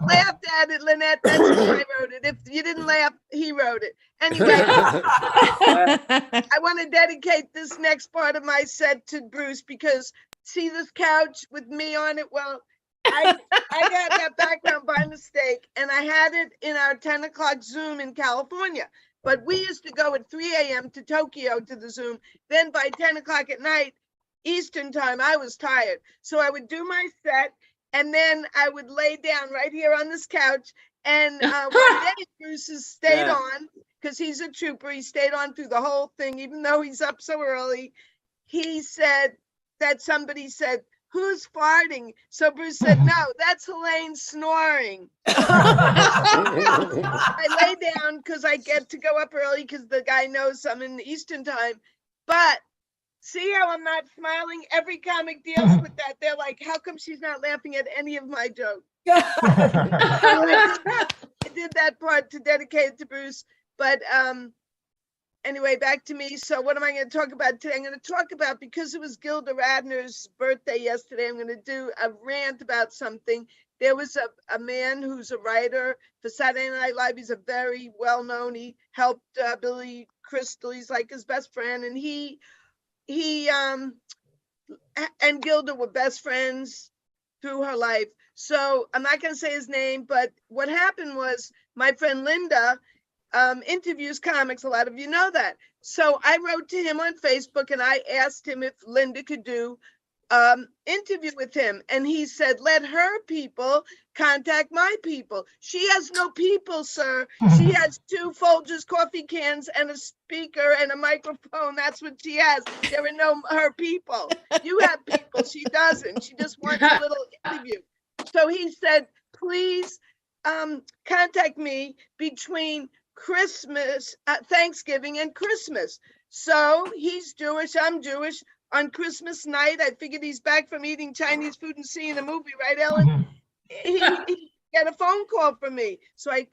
laughed at it, Lynette. That's why I wrote it. If you didn't laugh, he wrote it. Anyway, I want to dedicate this next part of my set to Bruce, because see this couch with me on it? Well, I got that background by mistake, and I had it in our 10 o'clock Zoom in California. But we used to go at 3 a.m. to Tokyo to the Zoom. Then by 10 o'clock at night, Eastern time, I was tired. So I would do my set, and then I would lay down right here on this couch. And one day Bruce has stayed Yeah. on, because he's a trooper. He stayed on through the whole thing, even though he's up so early. He said that somebody said, "Who's farting?" So Bruce said, "No, that's Helene snoring." I lay down because I get to go up early because the guy knows I'm in Eastern time. But see how I'm not smiling? Every comic deals with that. They're like, how come she's not laughing at any of my jokes? I did that part to dedicate it to Bruce. But anyway, back to me. So what am I going to talk about today? I'm going to talk about, because it was Gilda Radner's birthday yesterday, I'm going to do a rant about something. There was a man who's a writer for Saturday Night Live. He's a very well-known, he helped Billy Crystal. He's like his best friend. And he and Gilda were best friends through her life. So I'm not going to say his name, but what happened was my friend Linda interviews comics. A lot of you know that. So I wrote to him on Facebook and I asked him if Linda could do interview with him. And he said, let her people contact my people. She has no people, sir. She has 2 Folgers coffee cans and a speaker and a microphone. That's what she has. There are no her people. You have people. She doesn't. She just wants a little interview. So he said, please contact me between Christmas, Thanksgiving and Christmas. So he's Jewish, I'm Jewish. On Christmas night, I figured he's back from eating Chinese food and seeing a movie, right, Ellen? He got a phone call from me. So I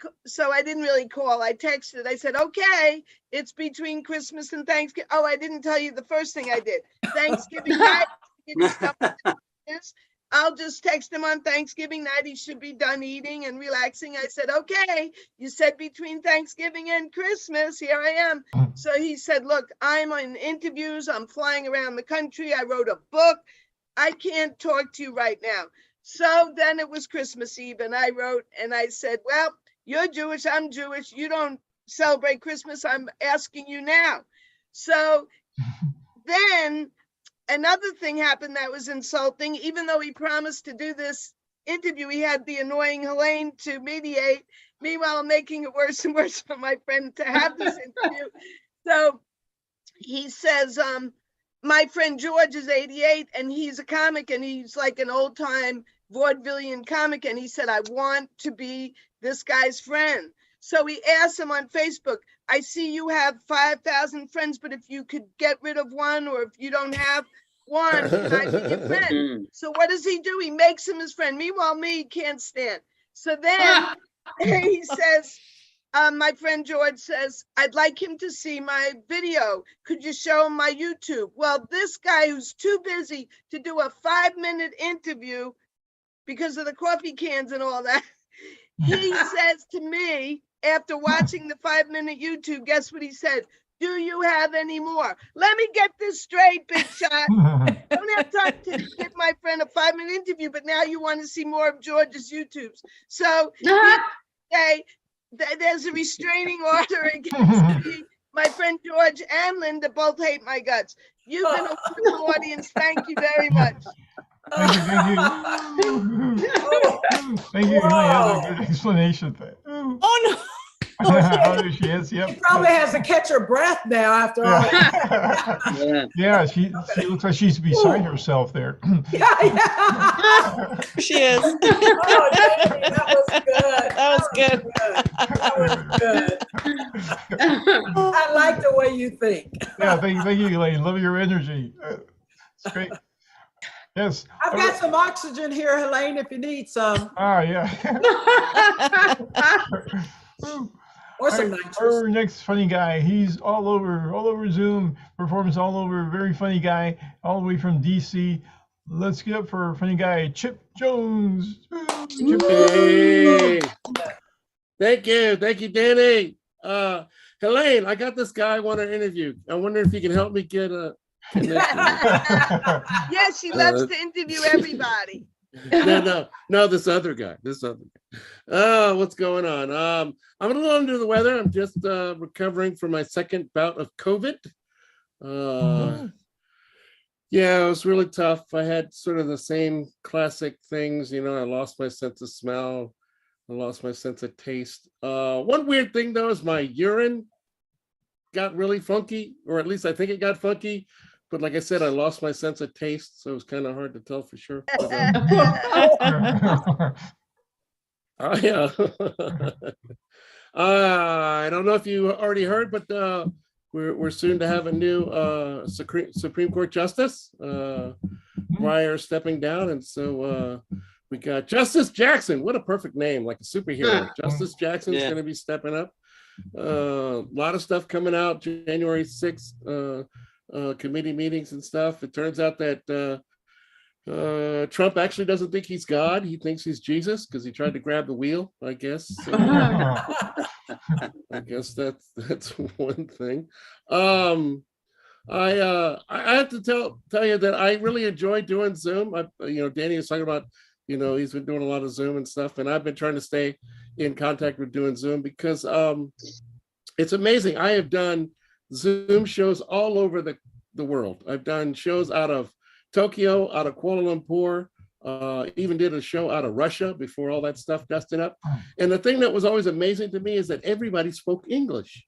didn't really call. I texted. I said, okay, it's between Christmas and Thanksgiving. Oh, I didn't tell you the first thing I did. Thanksgiving night, I'll just text him on Thanksgiving night. He should be done eating and relaxing. I said, okay, you said between Thanksgiving and Christmas, here I am. So he said, look, I'm on interviews. I'm flying around the country. I wrote a book. I can't talk to you right now. So then it was Christmas Eve and I wrote and I said, well, you're Jewish, I'm Jewish. You don't celebrate Christmas. I'm asking you now. So then another thing happened that was insulting. Even though he promised to do this interview, he had the annoying Helene to mediate. Meanwhile, making it worse and worse for my friend to have this interview. So he says, my friend George is 88 and he's a comic and he's like an old time vaudevillian comic. And he said, I want to be this guy's friend. So he asked him on Facebook, I see you have 5,000 friends, but if you could get rid of one, or if you don't have one, can I be your friend? So what does he do? He makes him his friend. Meanwhile, me, he can't stand. So then he says, my friend George says, I'd like him to see my video. Could you show him my YouTube? Well, this guy who's too busy to do a 5-minute interview because of the coffee cans and all that, he says to me, after watching the 5-minute YouTube, guess what he said? Do you have any more? Let me get this straight, big shot. Don't have time to give my friend a 5-minute interview, but now you want to see more of George's YouTubes. So say there's a restraining order against me. My friend George and Linda both hate my guts. You've been a wonderful audience. Thank you very much. Thank you. Thank you. I have a good explanation. Oh no. Oh, there she is. Yep. She probably has to catch her breath now after all. Yeah. Yeah, she looks like she's beside herself there. Yeah, yeah. She is. Oh, Jamie, that was good. That was good. That was good. I like the way you think. Yeah, thank you, Elaine. Love your energy. It's great. Yes. I've got some oxygen here, Helene, if you need some. Ah, yeah. Or some nitrous. Our next funny guy, he's all over Zoom, performs all over, very funny guy, all the way from DC. Let's get up for funny guy, Chip Jones. Chip. Hey. Thank you, Danny. Helene, I got this guy I want to interview. I wonder if you can help me get a connection. Yes, she loves to interview everybody. No, this other guy. What's going on? I'm a little under the weather. I'm just recovering from my second bout of COVID. Yeah, it was really tough. I had sort of the same classic things, I lost my sense of smell. I lost my sense of taste. One weird thing though is my urine got really funky, or at least I think it got funky. But like I said, I lost my sense of taste, so it was kind of hard to tell for sure. But, yeah. I don't know if you already heard, but we're soon to have a new Supreme Court justice. Breyer stepping down, and so we got Justice Jackson. What a perfect name, like a superhero. Justice Jackson's going to be stepping up. A lot of stuff coming out January 6th. Committee meetings and stuff. It turns out that Trump actually doesn't think he's God. He thinks he's Jesus because he tried to grab the wheel, I guess. So, I guess that's one thing. I have to tell you that I really enjoy doing Zoom. Danny was talking about, he's been doing a lot of Zoom and stuff, and I've been trying to stay in contact with doing Zoom because it's amazing. I have done Zoom shows all over the world. I've done shows out of Tokyo, out of Kuala Lumpur, even did a show out of Russia before all that stuff dusted up. And the thing that was always amazing to me is that everybody spoke English.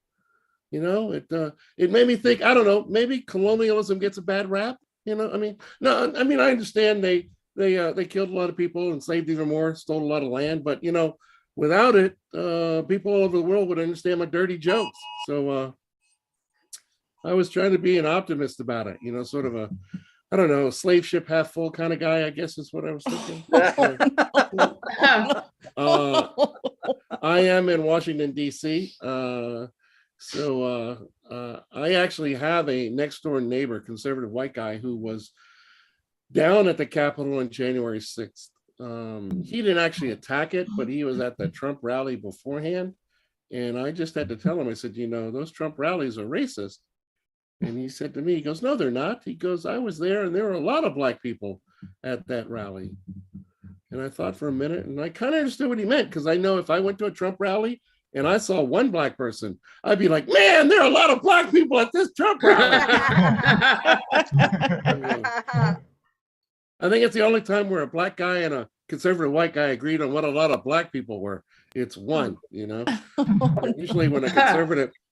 It made me think, I don't know, maybe colonialism gets a bad rap. I understand they killed a lot of people, enslaved even more, stole a lot of land, but without it, people all over the world would understand my dirty jokes. So I was trying to be an optimist about it, sort of a, I don't know, slave ship half full kind of guy, I guess is what I was thinking. I am in Washington, D.C. So I actually have a next door neighbor, conservative white guy, who was down at the Capitol on January 6th. He didn't actually attack it, but he was at the Trump rally beforehand. And I just had to tell him, I said, those Trump rallies are racist. And he said to me, he goes, no, they're not. He goes, I was there and there were a lot of black people at that rally. And I thought for a minute, and I kind of understood what he meant, because I know if I went to a Trump rally and I saw one black person, I'd be like, man, there are a lot of black people at this Trump rally. I think it's the only time where a black guy and a conservative white guy agreed on what a lot of black people were. It's one, Usually when a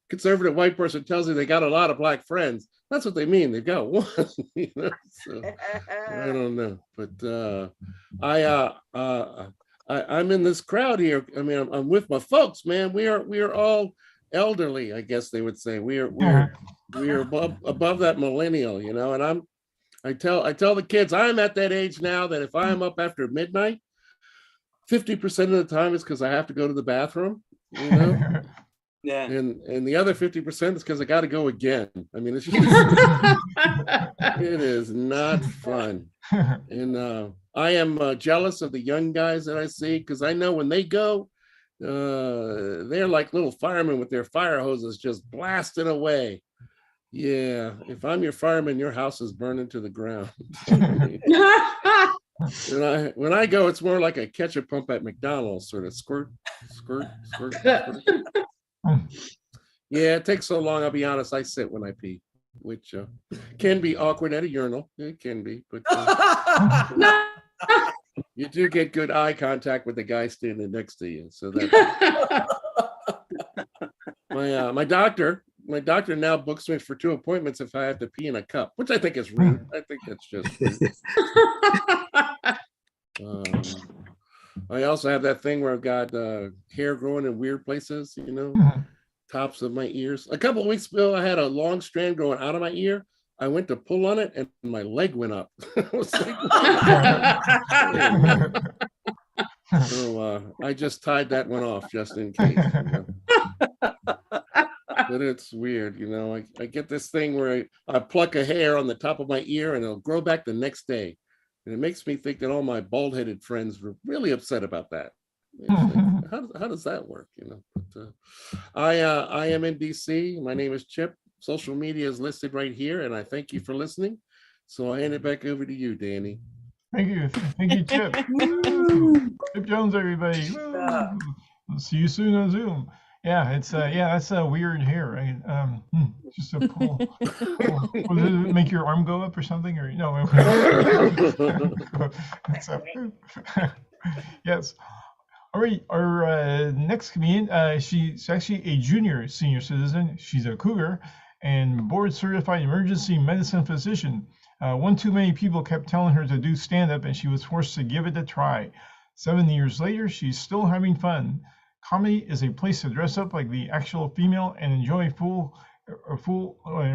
conservative white person tells you they got a lot of black friends, that's what they mean. They've got one. So, I don't know, but I'm in this crowd here. I mean, I'm with my folks, man. We are all elderly, I guess they would say. We are above that millennial, and I tell the kids I'm at that age now that if I'm up after midnight, 50% of the time is because I have to go to the bathroom, Yeah. And the other 50% is because I got to go again. I mean, it's just, it is not fun. And I am jealous of the young guys that I see, because I know when they go, they're like little firemen with their fire hoses just blasting away. Yeah, if I'm your fireman, your house is burning to the ground. When I go, it's more like a ketchup pump at McDonald's, sort of squirt, squirt, squirt, squirt. Yeah, it takes so long. I'll be honest. I sit when I pee. which can be awkward at a urinal. It can be, but you do get good eye contact with the guy standing next to you. So that my doctor now books me for 2 appointments if I have to pee in a cup, which I think is rude. I think that's just rude. I also have that thing where I've got hair growing in weird places, you know, tops of my ears. A couple of weeks ago, I had a long strand growing out of my ear. I went to pull on it and my leg went up. I was like, so I just tied that one off just in case. You know? But it's weird, you know. I get this thing where I pluck a hair on the top of my ear and it'll grow back the next day. And it makes me think that all my bald-headed friends were really upset about that. Like, how does that work, you know? But, I am in DC. My name is Chip. Social media is listed right here, and I thank you for listening. So I'll hand it back over to you, Danny. Thank you, Chip. Chip Jones, everybody. Woo. We'll see you soon on Zoom. Yeah, it's that's a weird hair, right? Just so cool. Does it make your arm go up or something, or no? So, yes. All right, our next comedian, she's actually a junior senior citizen. She's a cougar and board certified emergency medicine physician. One too many people kept telling her to do stand-up and she was forced to give it a try. 7 years later, she's still having fun. Comedy is a place to dress up like the actual female and enjoy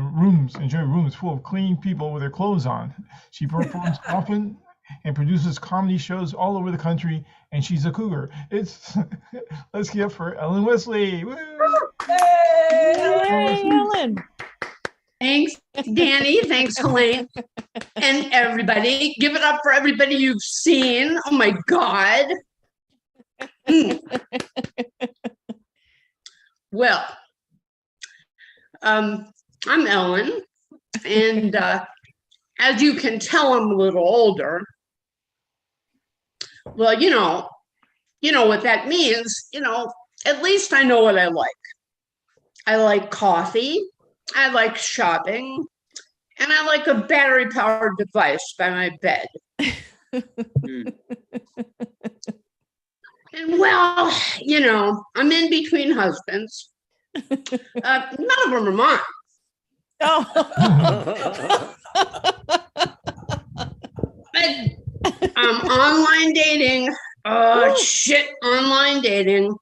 rooms full of clean people with their clothes on. She performs often and produces comedy shows all over the country, and she's a cougar. Let's give up for Ellen Wesley. Woo! Hey, Ellen. Thanks, Danny. Thanks, Helene. And everybody. Give it up for everybody you've seen. Oh my God. Well, I'm Ellen, and as you can tell, I'm a little older. Well, you know what that means. At least I know what I like. I like coffee, I like shopping, and I like a battery-powered device by my bed. And well, I'm in between husbands. None of them are mine. Oh. But online dating. Oh, shit, online dating.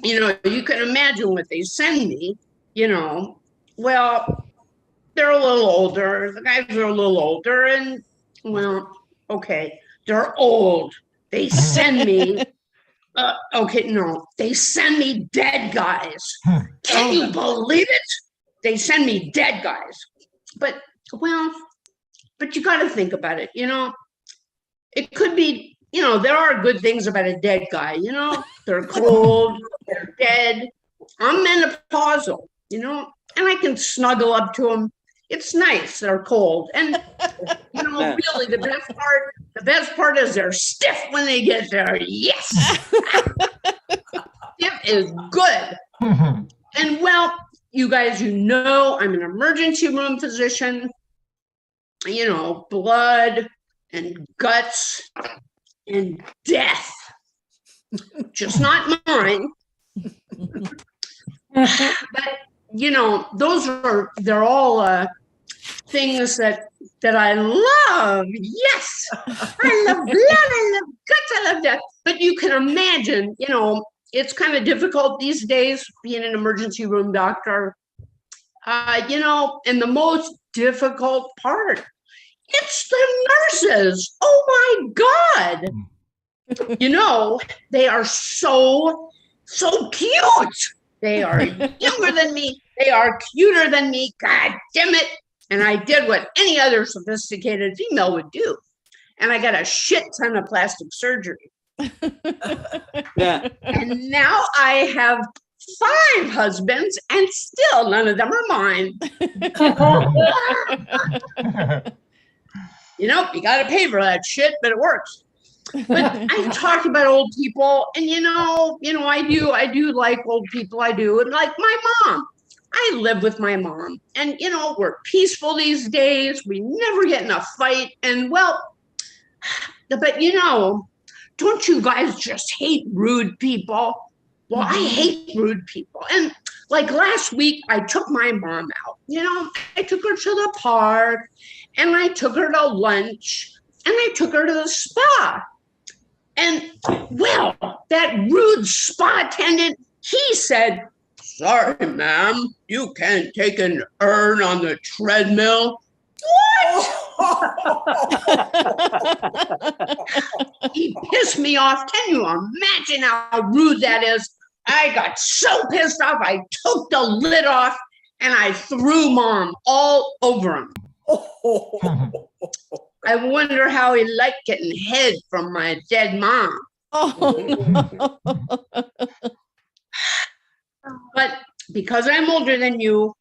You can imagine what they send me, Well, they're a little older. The guys are a little older. And, well, okay, they're old. They send me, they send me dead guys. Can you believe it? They send me dead guys. But you got to think about it, It could be, there are good things about a dead guy, They're cold, they're dead. I'm menopausal, and I can snuggle up to them. It's nice, they're cold. And, really the best part is they're stiff when they get there. Yes. Stiff is good. And well, you guys, I'm an emergency room physician, blood and guts and death, just not mine. But, they're all things that I love. Yes, I love blood, I love guts, I love death. But you can imagine, it's kind of difficult these days being an emergency room doctor. And the most difficult part, it's the nurses. Oh my God. They are so cute. They are younger than me. They are cuter than me. God damn it. And I did what any other sophisticated female would do. And I got a shit ton of plastic surgery. Yeah. And now I have 5 husbands and still none of them are mine. You got to pay for that shit, but it works. But I talk about old people and, I do like old people. I do. And like my mom, I live with my mom, and we're peaceful these days. We never get in a fight. And well, but don't you guys just hate rude people? Well, I hate rude people. And like last week, I took my mom out. I took her to the park, and I took her to lunch, and I took her to the spa. And well, that rude spa attendant, he said, "Sorry, ma'am, you can't take an urn on the treadmill." He pissed me off. Can you imagine how rude that is? I got so pissed off, I took the lid off and I threw Mom all over him. I wonder how he liked getting head from my dead mom. But because I'm older than you,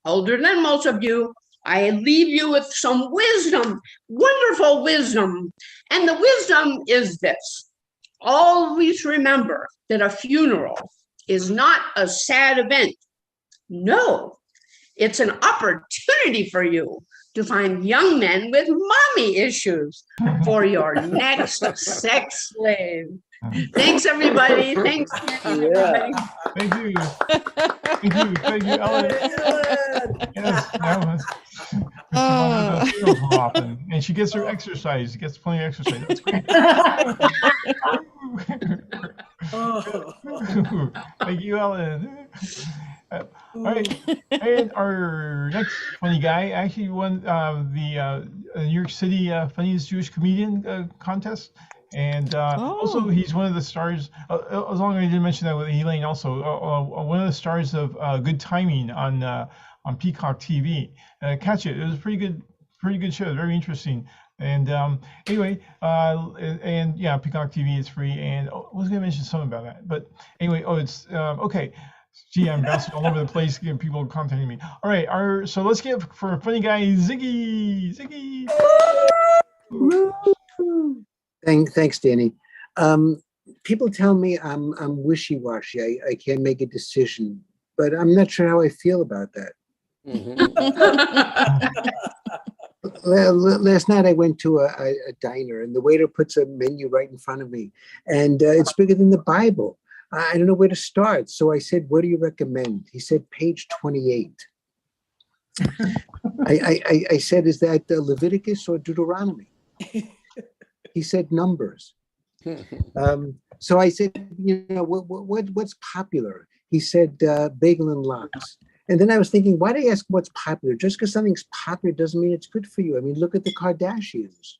older than most of you, I leave you with some wisdom, wonderful wisdom. And the wisdom is this: always remember that a funeral is not a sad event. No, it's an opportunity for you to find young men with mommy issues for your next sex slave. Thanks, everybody. Thanks. Everybody. Thank you. Thank you, Ellen. Yes, that was. More often, and she gets her exercise. She gets plenty of exercise. That's great. Thank you, Ellen. All right, and our next funny guy actually won the New York City Funniest Jewish Comedian contest. And also, he's one of the stars. As long as I didn't mention that with Elaine, also one of the stars of Good Timing on Peacock TV. Catch it; it was a pretty good show. Very interesting. And anyway, and yeah, Peacock TV is free. And I was going to mention something about that, but anyway, it's okay. Gee, I'm bouncing all over the place. Getting people contacting me. All right, so let's give for a funny guy, Ziggy. Thanks, Danny. People tell me I'm wishy-washy. I can't make a decision, but I'm not sure how I feel about that. Last night I went to a diner, and the waiter puts a menu right in front of me, and it's bigger than the Bible. I don't know where to start, so I said, "What do you recommend?" He said, "Page 28." I said, "Is that Leviticus or Deuteronomy?" He said, "Numbers." So I said, what's popular? He said, bagel and lox. And then I was thinking, why do I ask what's popular? Just because something's popular doesn't mean it's good for you. I mean, look at the Kardashians.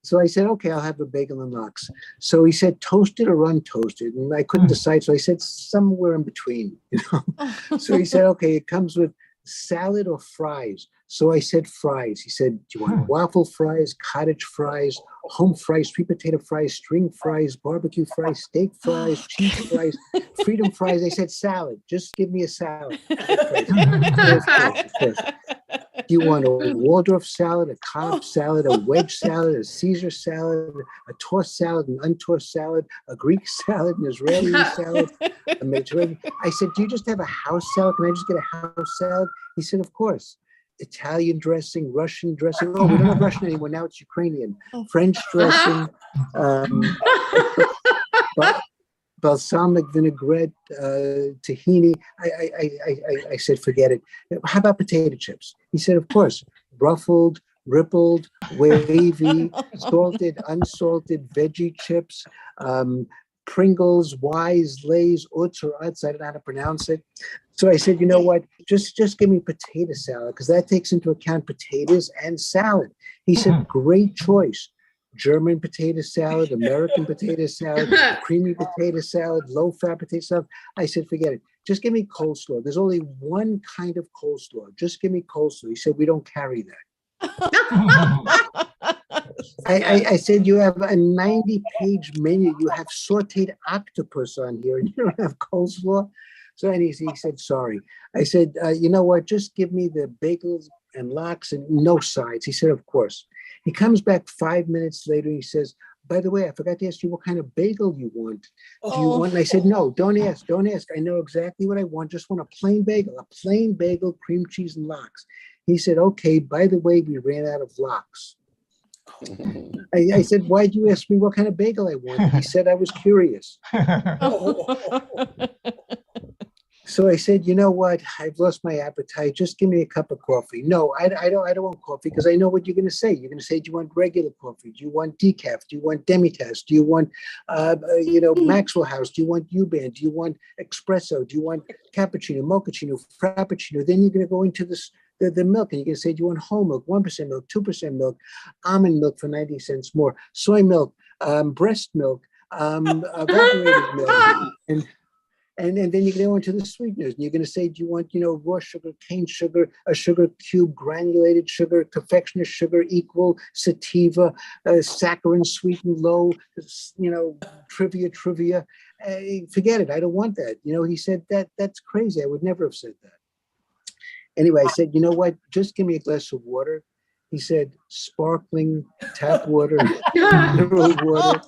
So I said, okay, I'll have a bagel and lox. So he said, toasted or untoasted? And I couldn't decide. So I said, somewhere in between. So he said, okay, it comes with salad or fries. So I said fries. He said, do you want waffle fries, cottage fries, home fries, sweet potato fries, string fries, barbecue fries, steak fries, cheese fries, freedom fries? I said salad. Just give me a salad. Of course. Do you want a Waldorf salad, a Cobb salad, a wedge salad, a Caesar salad, a tossed salad, an untossed salad, a Greek salad, an Israeli salad, a Mediterranean? I said, do you just have a house salad? Can I just get a house salad? He said, of course. Italian dressing, Russian dressing. Oh, we don't have Russian anymore. Now it's Ukrainian. French dressing, balsamic vinaigrette, tahini. I said, forget it. How about potato chips? He said, of course. Ruffled, rippled, wavy, salted, unsalted, veggie chips, Pringles, Wise, Lay's, Utz or Utz. I don't know how to pronounce it. So I said, you know what? Just give me potato salad, because that takes into account potatoes and salad. He said, great choice. German potato salad, American potato salad, creamy potato salad, low-fat potato salad. I said, forget it. Just give me coleslaw. There's only one kind of coleslaw. Just give me coleslaw. He said, we don't carry that. I said, you have a 90-page menu. You have sauteed octopus on here, and you don't have coleslaw. So and he said, sorry. I said, you know what? Just give me the bagels and lox and no sides. He said, of course. He comes back 5 minutes later. He says, by the way, I forgot to ask you what kind of bagel you want. Do you Oh. want? And I said, no, don't ask. I know exactly what I want. Just want a plain bagel, cream cheese and lox. He said, okay, by the way, we ran out of lox. I said, why'd you ask me what kind of bagel I wanted? He said, I was curious. So I said, you know what? I've lost my appetite. Just give me a cup of coffee. No, I don't want coffee because I know what you're going to say. You're going to say, do you want regular coffee? Do you want decaf? Do you want Demi-Tasse? Do you want, Maxwell House? Do you want U-Band? Do you want espresso? Do you want cappuccino, mochaccino, frappuccino? Then you're going to go into the milk and you're going to say, do you want whole milk, 1% milk, 2% milk, almond milk for 90 cents more, soy milk, breast milk, evaporated milk, and then you go into the sweeteners, and you're going to say, do you want, raw sugar, cane sugar, a sugar cube, granulated sugar, confectioner sugar, equal, sativa, saccharin, sweetened, low, trivia. Forget it. I don't want that. He said that's crazy. I would never have said that. Anyway, I said, you know what? Just give me a glass of water. He said, sparkling tap water, mineral water,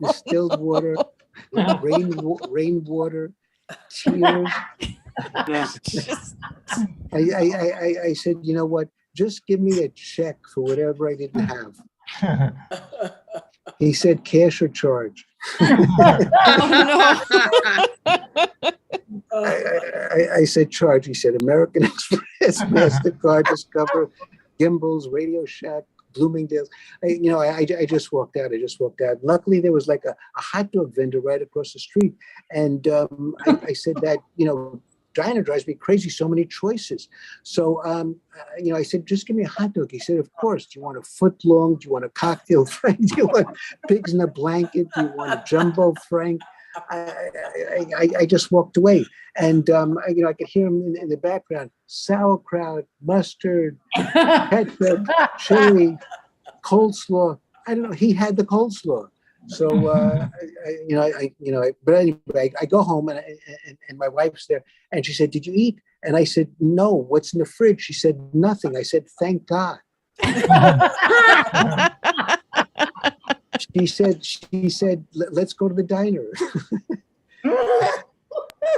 distilled water, rainwater, tears. Yeah. I said, you know what? Just give me a check for whatever I didn't have. He said, cash or charge. I said, charge. He said, American Express, MasterCard, Discover, Gimbals, Radio Shack, Bloomingdale's. I just walked out. Luckily, there was like a hot dog vendor right across the street. And I said that, Dinah drives me crazy, so many choices. So, I said, just give me a hot dog. He said, of course. Do you want a foot long? Do you want a cocktail Frank? Do you want pigs in a blanket? Do you want a jumbo Frank? I just walked away. And, I could hear him in the background, sauerkraut, mustard, ketchup, chili, coleslaw. I don't know. He had the coleslaw. So, but anyway, I go home and my wife's there and she said, did you eat? And I said, no, what's in the fridge? She said, nothing. I said, thank God. She said, let's go to the diner.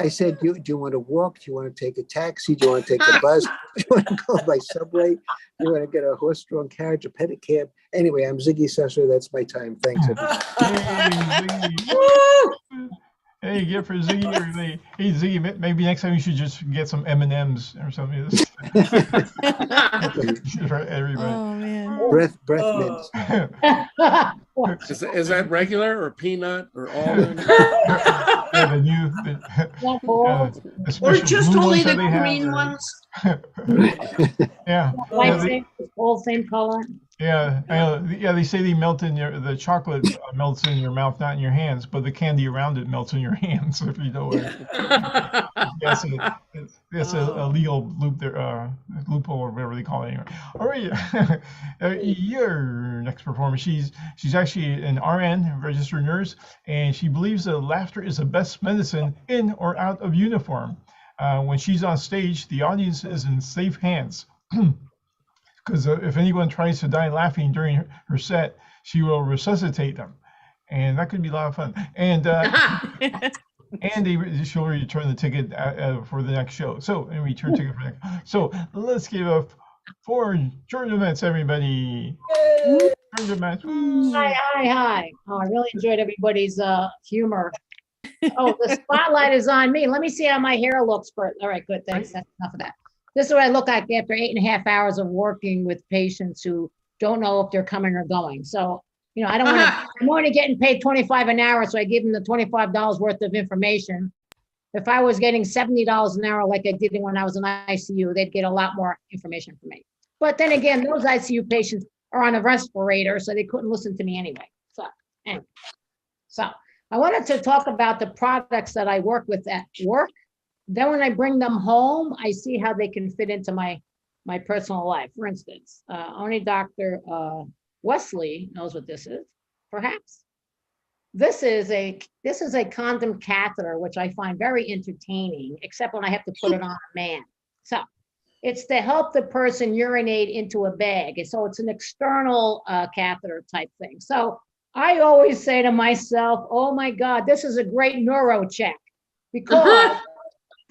I said, do you want to walk? Do you want to take a taxi? Do you want to take a bus? Do you want to go by subway? Do you want to get a horse-drawn carriage, a pedicab? Anyway, I'm Ziggy Susser. That's my time. Thanks, everybody. Hey, get for Ziggy, everybody. Hey, Ziggy, maybe next time you should just get some M&Ms or something. For everybody. Oh man. Breath mints. Is that regular or peanut or almond? Yeah, the Or special just blue only ones that the they have green are- ones? Yeah. Like all same color. Yeah, they say they melt in the chocolate melts in your mouth, not in your hands, but the candy around it melts in your hands if you know it. That's a legal loophole or whatever they call it anyway. All right, your next performer, she's actually an RN, registered nurse, and she believes that laughter is the best medicine in or out of uniform. When she's on stage, the audience is in safe hands. Because if anyone tries to die laughing during her set, she will resuscitate them, and that could be a lot of fun. And she'll return the ticket for the next show. So, and return ticket for next. So let's give up for Jordan Metz, everybody. Jordan Metz. Hi. Oh, I really enjoyed everybody's humor. Oh, the spotlight is on me. Let me see how my hair looks first. All right, good. Thanks. That's enough of that. This is what I look like after 8.5 hours of working with patients who don't know if they're coming or going. So, I don't want to, I'm only getting paid $25 an hour, so I give them the $25 worth of information. If I was getting $70 an hour like I did when I was in ICU, they'd get a lot more information from me. But then again, those ICU patients are on a respirator, so they couldn't listen to me anyway. So I wanted to talk about the products that I work with at work. Then when I bring them home, I see how they can fit into my personal life. For instance, only Dr. Wesley knows what this is, perhaps. This is a condom catheter, which I find very entertaining, except when I have to put it on a man. So it's to help the person urinate into a bag. And so it's an external catheter type thing. So I always say to myself, oh my God, this is a great neuro check. Because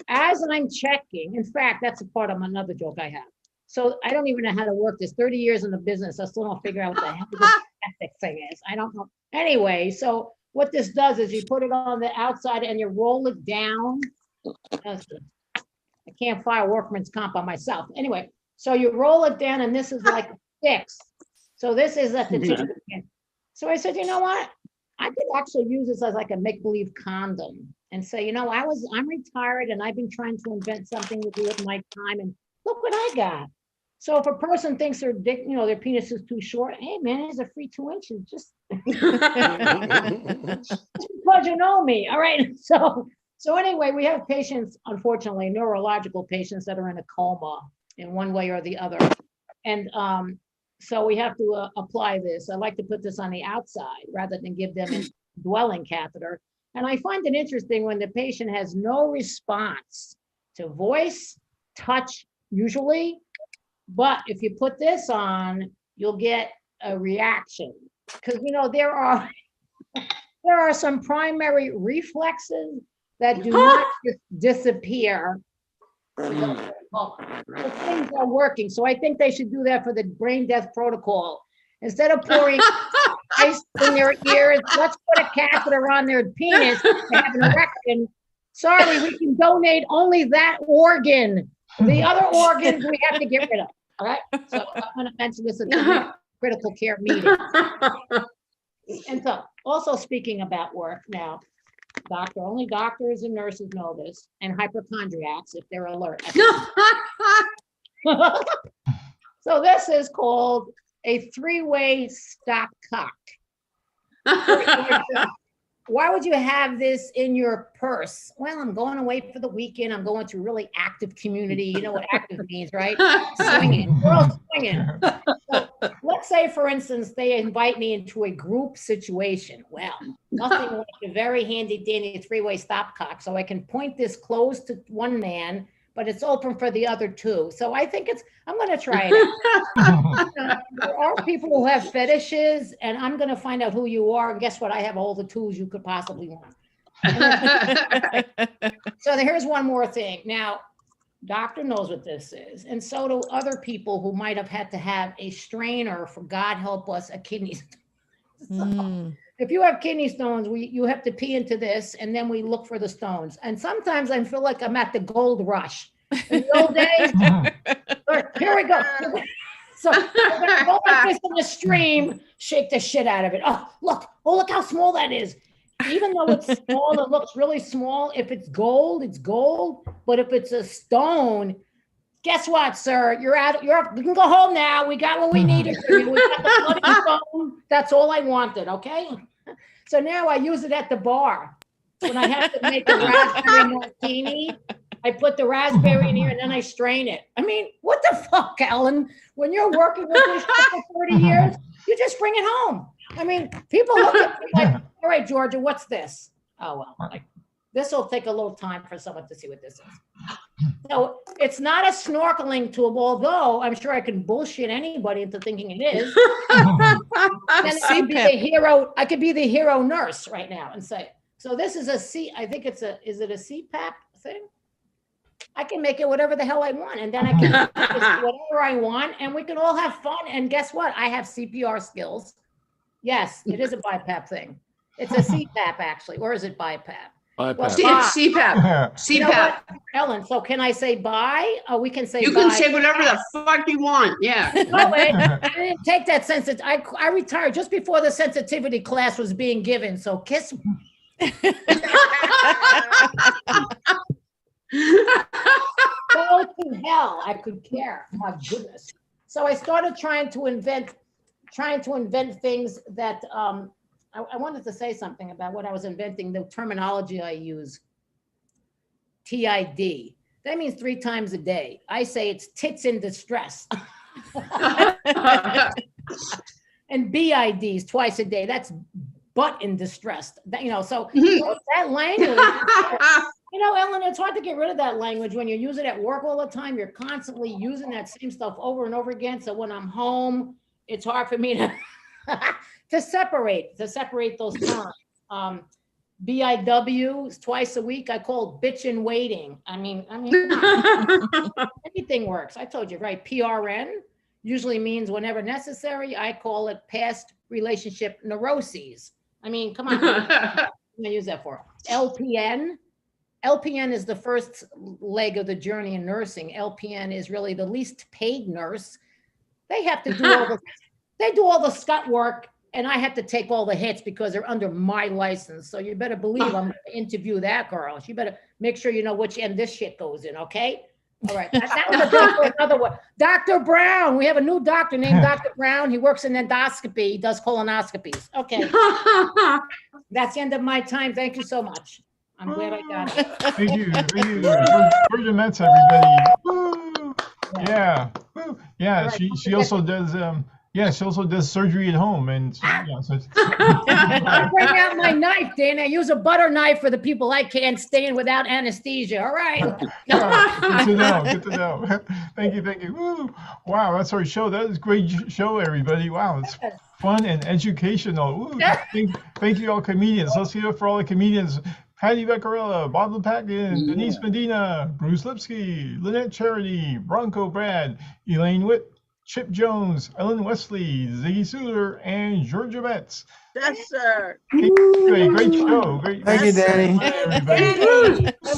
as I'm checking, in fact, that's a part of another joke I have. So I don't even know how to work this. 30 years in the business, I still don't figure out what the hell this ethic thing is. I don't know. Anyway, so what this does is you put it on the outside and you roll it down. I can't file workman's comp on myself. Anyway, so you roll it down and this is like 6. So this is at the tip of the pin. So I said, you know what? I could actually use this as like a make-believe condom and say, you know, I'm retired and I've been trying to invent something to do with my time and look what I got. So if a person thinks their dick, you know, their penis is too short, hey man, it's a free 2 inches. Just because you know me. All right. So anyway, we have patients, unfortunately, neurological patients that are in a coma in one way or the other. And so we have to apply this. I like to put this on the outside rather than give them a dwelling catheter. And I find it interesting when the patient has no response to voice, touch, usually. But if you put this on, you'll get a reaction. Because, you know, there are some primary reflexes that do not just disappear. The things are working. So I think they should do that for the brain death protocol. Instead of pouring ice in their ears, let's put a catheter on their penis to have an erection. Sorry, we can donate only that organ. The other organs we have to get rid of. All right. So I'm going to mention this at the critical care meeting. And so also speaking about work now, only doctors and nurses know this, and hypochondriacs if they're alert. So this is called a 3-way stop cock. Why would you have this in your purse? Well, I'm going away for the weekend. I'm going to a really active community. You know what active means, right? Swinging. We're all swinging. So let's say, for instance, they invite me into a group situation. Well, nothing like a very handy dandy 3-way stopcock. So I can point this close to one man, but it's open for the other 2. So I think I'm going to try it out. There are people who have fetishes, and I'm going to find out who you are. And guess what? I have all the tools you could possibly want. So here's one more thing. Now, doctor knows what this is, and so do other people who might have had to have a strainer for, God help us, a kidney stone. So, if you have kidney stones, you have to pee into this, and then we look for the stones. And sometimes I feel like I'm at the gold rush. In the old days, here we go. So we're gonna go like this in the stream, shake the shit out of it. Oh, look how small that is. Even though it's small, it looks really small. If it's gold, it's gold. But if it's a stone, guess what, sir? You're out. You can go home now. We got what we needed for you. We got the bloody stone. That's all I wanted. Okay. So now I use it at the bar. When I have to make a raspberry martini, I put the raspberry in here and then I strain it. I mean, what the fuck, Ellen? When you're working with this for 30 years, you just bring it home. I mean, people look at me like, all right, Georgia, what's this? Oh, well, like, this will take a little time for someone to see what this is. So it's not a snorkeling tool, although I'm sure I can bullshit anybody into thinking it is. Then I could be the hero. I could be the hero nurse right now and say, so this is I think is it a CPAP thing? I can make it whatever the hell I want. And then I can do whatever I want and we can all have fun. And guess what? I have CPR skills. Yes, it is a BiPAP thing. It's a CPAP actually, or is it BiPAP? Well, CPAP. You know what, Ellen, so can I say bye? We can say you bye. can say whatever the fuck you want. Yeah. No, wait, I didn't take that sensitive. I retired just before the sensitivity class was being given. So kiss me. Go to hell. I could care. My goodness. So I started trying to invent things that I wanted to say something about what I was inventing, the terminology I use. TID. That means 3 times a day. I say it's tits in distress. And BIDs twice a day. That's butt in distress. So that language, Ellen, it's hard to get rid of that language when you use it at work all the time. You're constantly using that same stuff over and over again. So when I'm home, it's hard for me to to separate those terms. BIW is twice a week. I call it bitch in waiting. I mean, come on. Anything works. I told you, right? PRN usually means whenever necessary. I call it past relationship neuroses. I mean, come on. What am I use that for? LPN. LPN is the first leg of the journey in nursing. LPN is really the least paid nurse. They have to do all the scut work, and I have to take all the hits because they're under my license. So you better believe I'm going to interview that girl. She better make sure you know which end this shit goes in, okay? All right. That was a joke for another one. Dr. Brown. We have a new doctor named Dr. Brown. He works in endoscopy. He does colonoscopies. Okay. That's the end of my time. Thank you so much. I'm glad I got it. Thank you. Georgia Mets, everybody. Woo! Yeah. Woo! Yeah. Right. She also does she also does surgery at home, and I bring out my knife, Dan. I use a butter knife for the people I can't stand without anesthesia. All right. Good to know. Good to know. Thank you. Woo! Wow, that's our show. That is a great show, everybody. Wow, it's fun and educational. Woo! Thank you, all comedians. Let's hear it for all the comedians. Patty Vaccarella, Bob LePakin, Denise Medina, Bruce Lipsky, Lynette Charity, Bronco Brad, Elaine Witt, Chip Jones, Ellen Wesley, Ziggy Suter, and Georgia Metz. Yes, sir. Great show. Great. Thank you, Danny.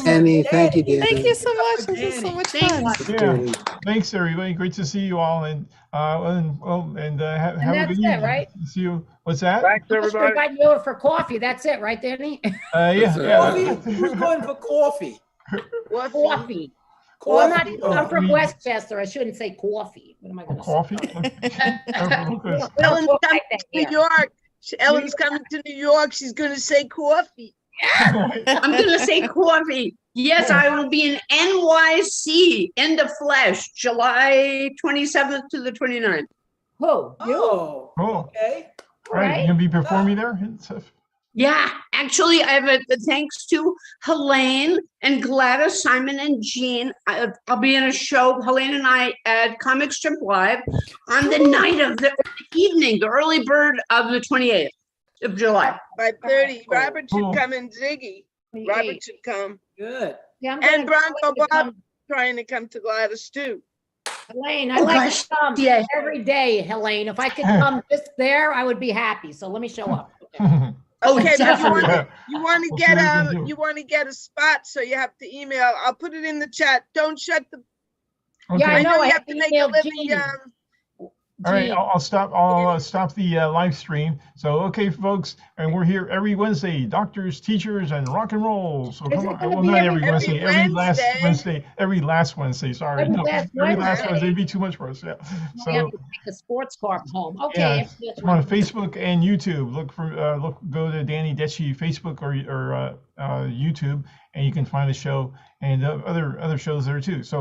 Danny, thank you, Danny. Thank you so much. This is so much fun. Yeah. Thanks, everybody. Great to see you all, and have a that's good it, evening. right? See you. What's that? Thanks, Just everybody. invite you over for coffee. That's it, right, Danny? Yeah. Who's going for coffee? Coffee. Well, I'm from Westchester. I shouldn't say coffee. What am I going to say? Coffee? Ellen's coming to New York. Ellen's coming to New York. She's going to say coffee. I'm going to say coffee. Yes, I will be in NYC in the flesh, July 27th to the 29th. Who? You? Oh, okay. All right, you gonna be performing there and stuff? Yeah, actually, I have a thanks to Helene and Gladys, Simon and Jean. I'll be in a show, Helene and I, at Comic Strip Live on the night of the evening, the early bird of the 28th of July. 5:30. Robert should come and Ziggy. Robert should come. Good. Yeah, And Bronco Bob trying to come to Gladys too. Helene, I like to come every day, Helene. If I could come just there, I would be happy. So let me show up. Okay, but definitely. you want to get a spot, so you have to email. I'll put it in the chat. Don't shut the. Yeah, I know. you I have to make a living. Jean. All right, I'll stop the live stream. So, okay, folks, and we're here every Wednesday, doctors, teachers, and rock and roll. So come on, well, not every Wednesday, every last Wednesday. Sorry, Every last last Wednesday. Wednesday would be too much for us. Yeah. We have So, to take a sports car home. Okay. yeah, I'm on Facebook and YouTube. Go to Danny Detchi Facebook or YouTube, and you can find the show and other shows there too. So,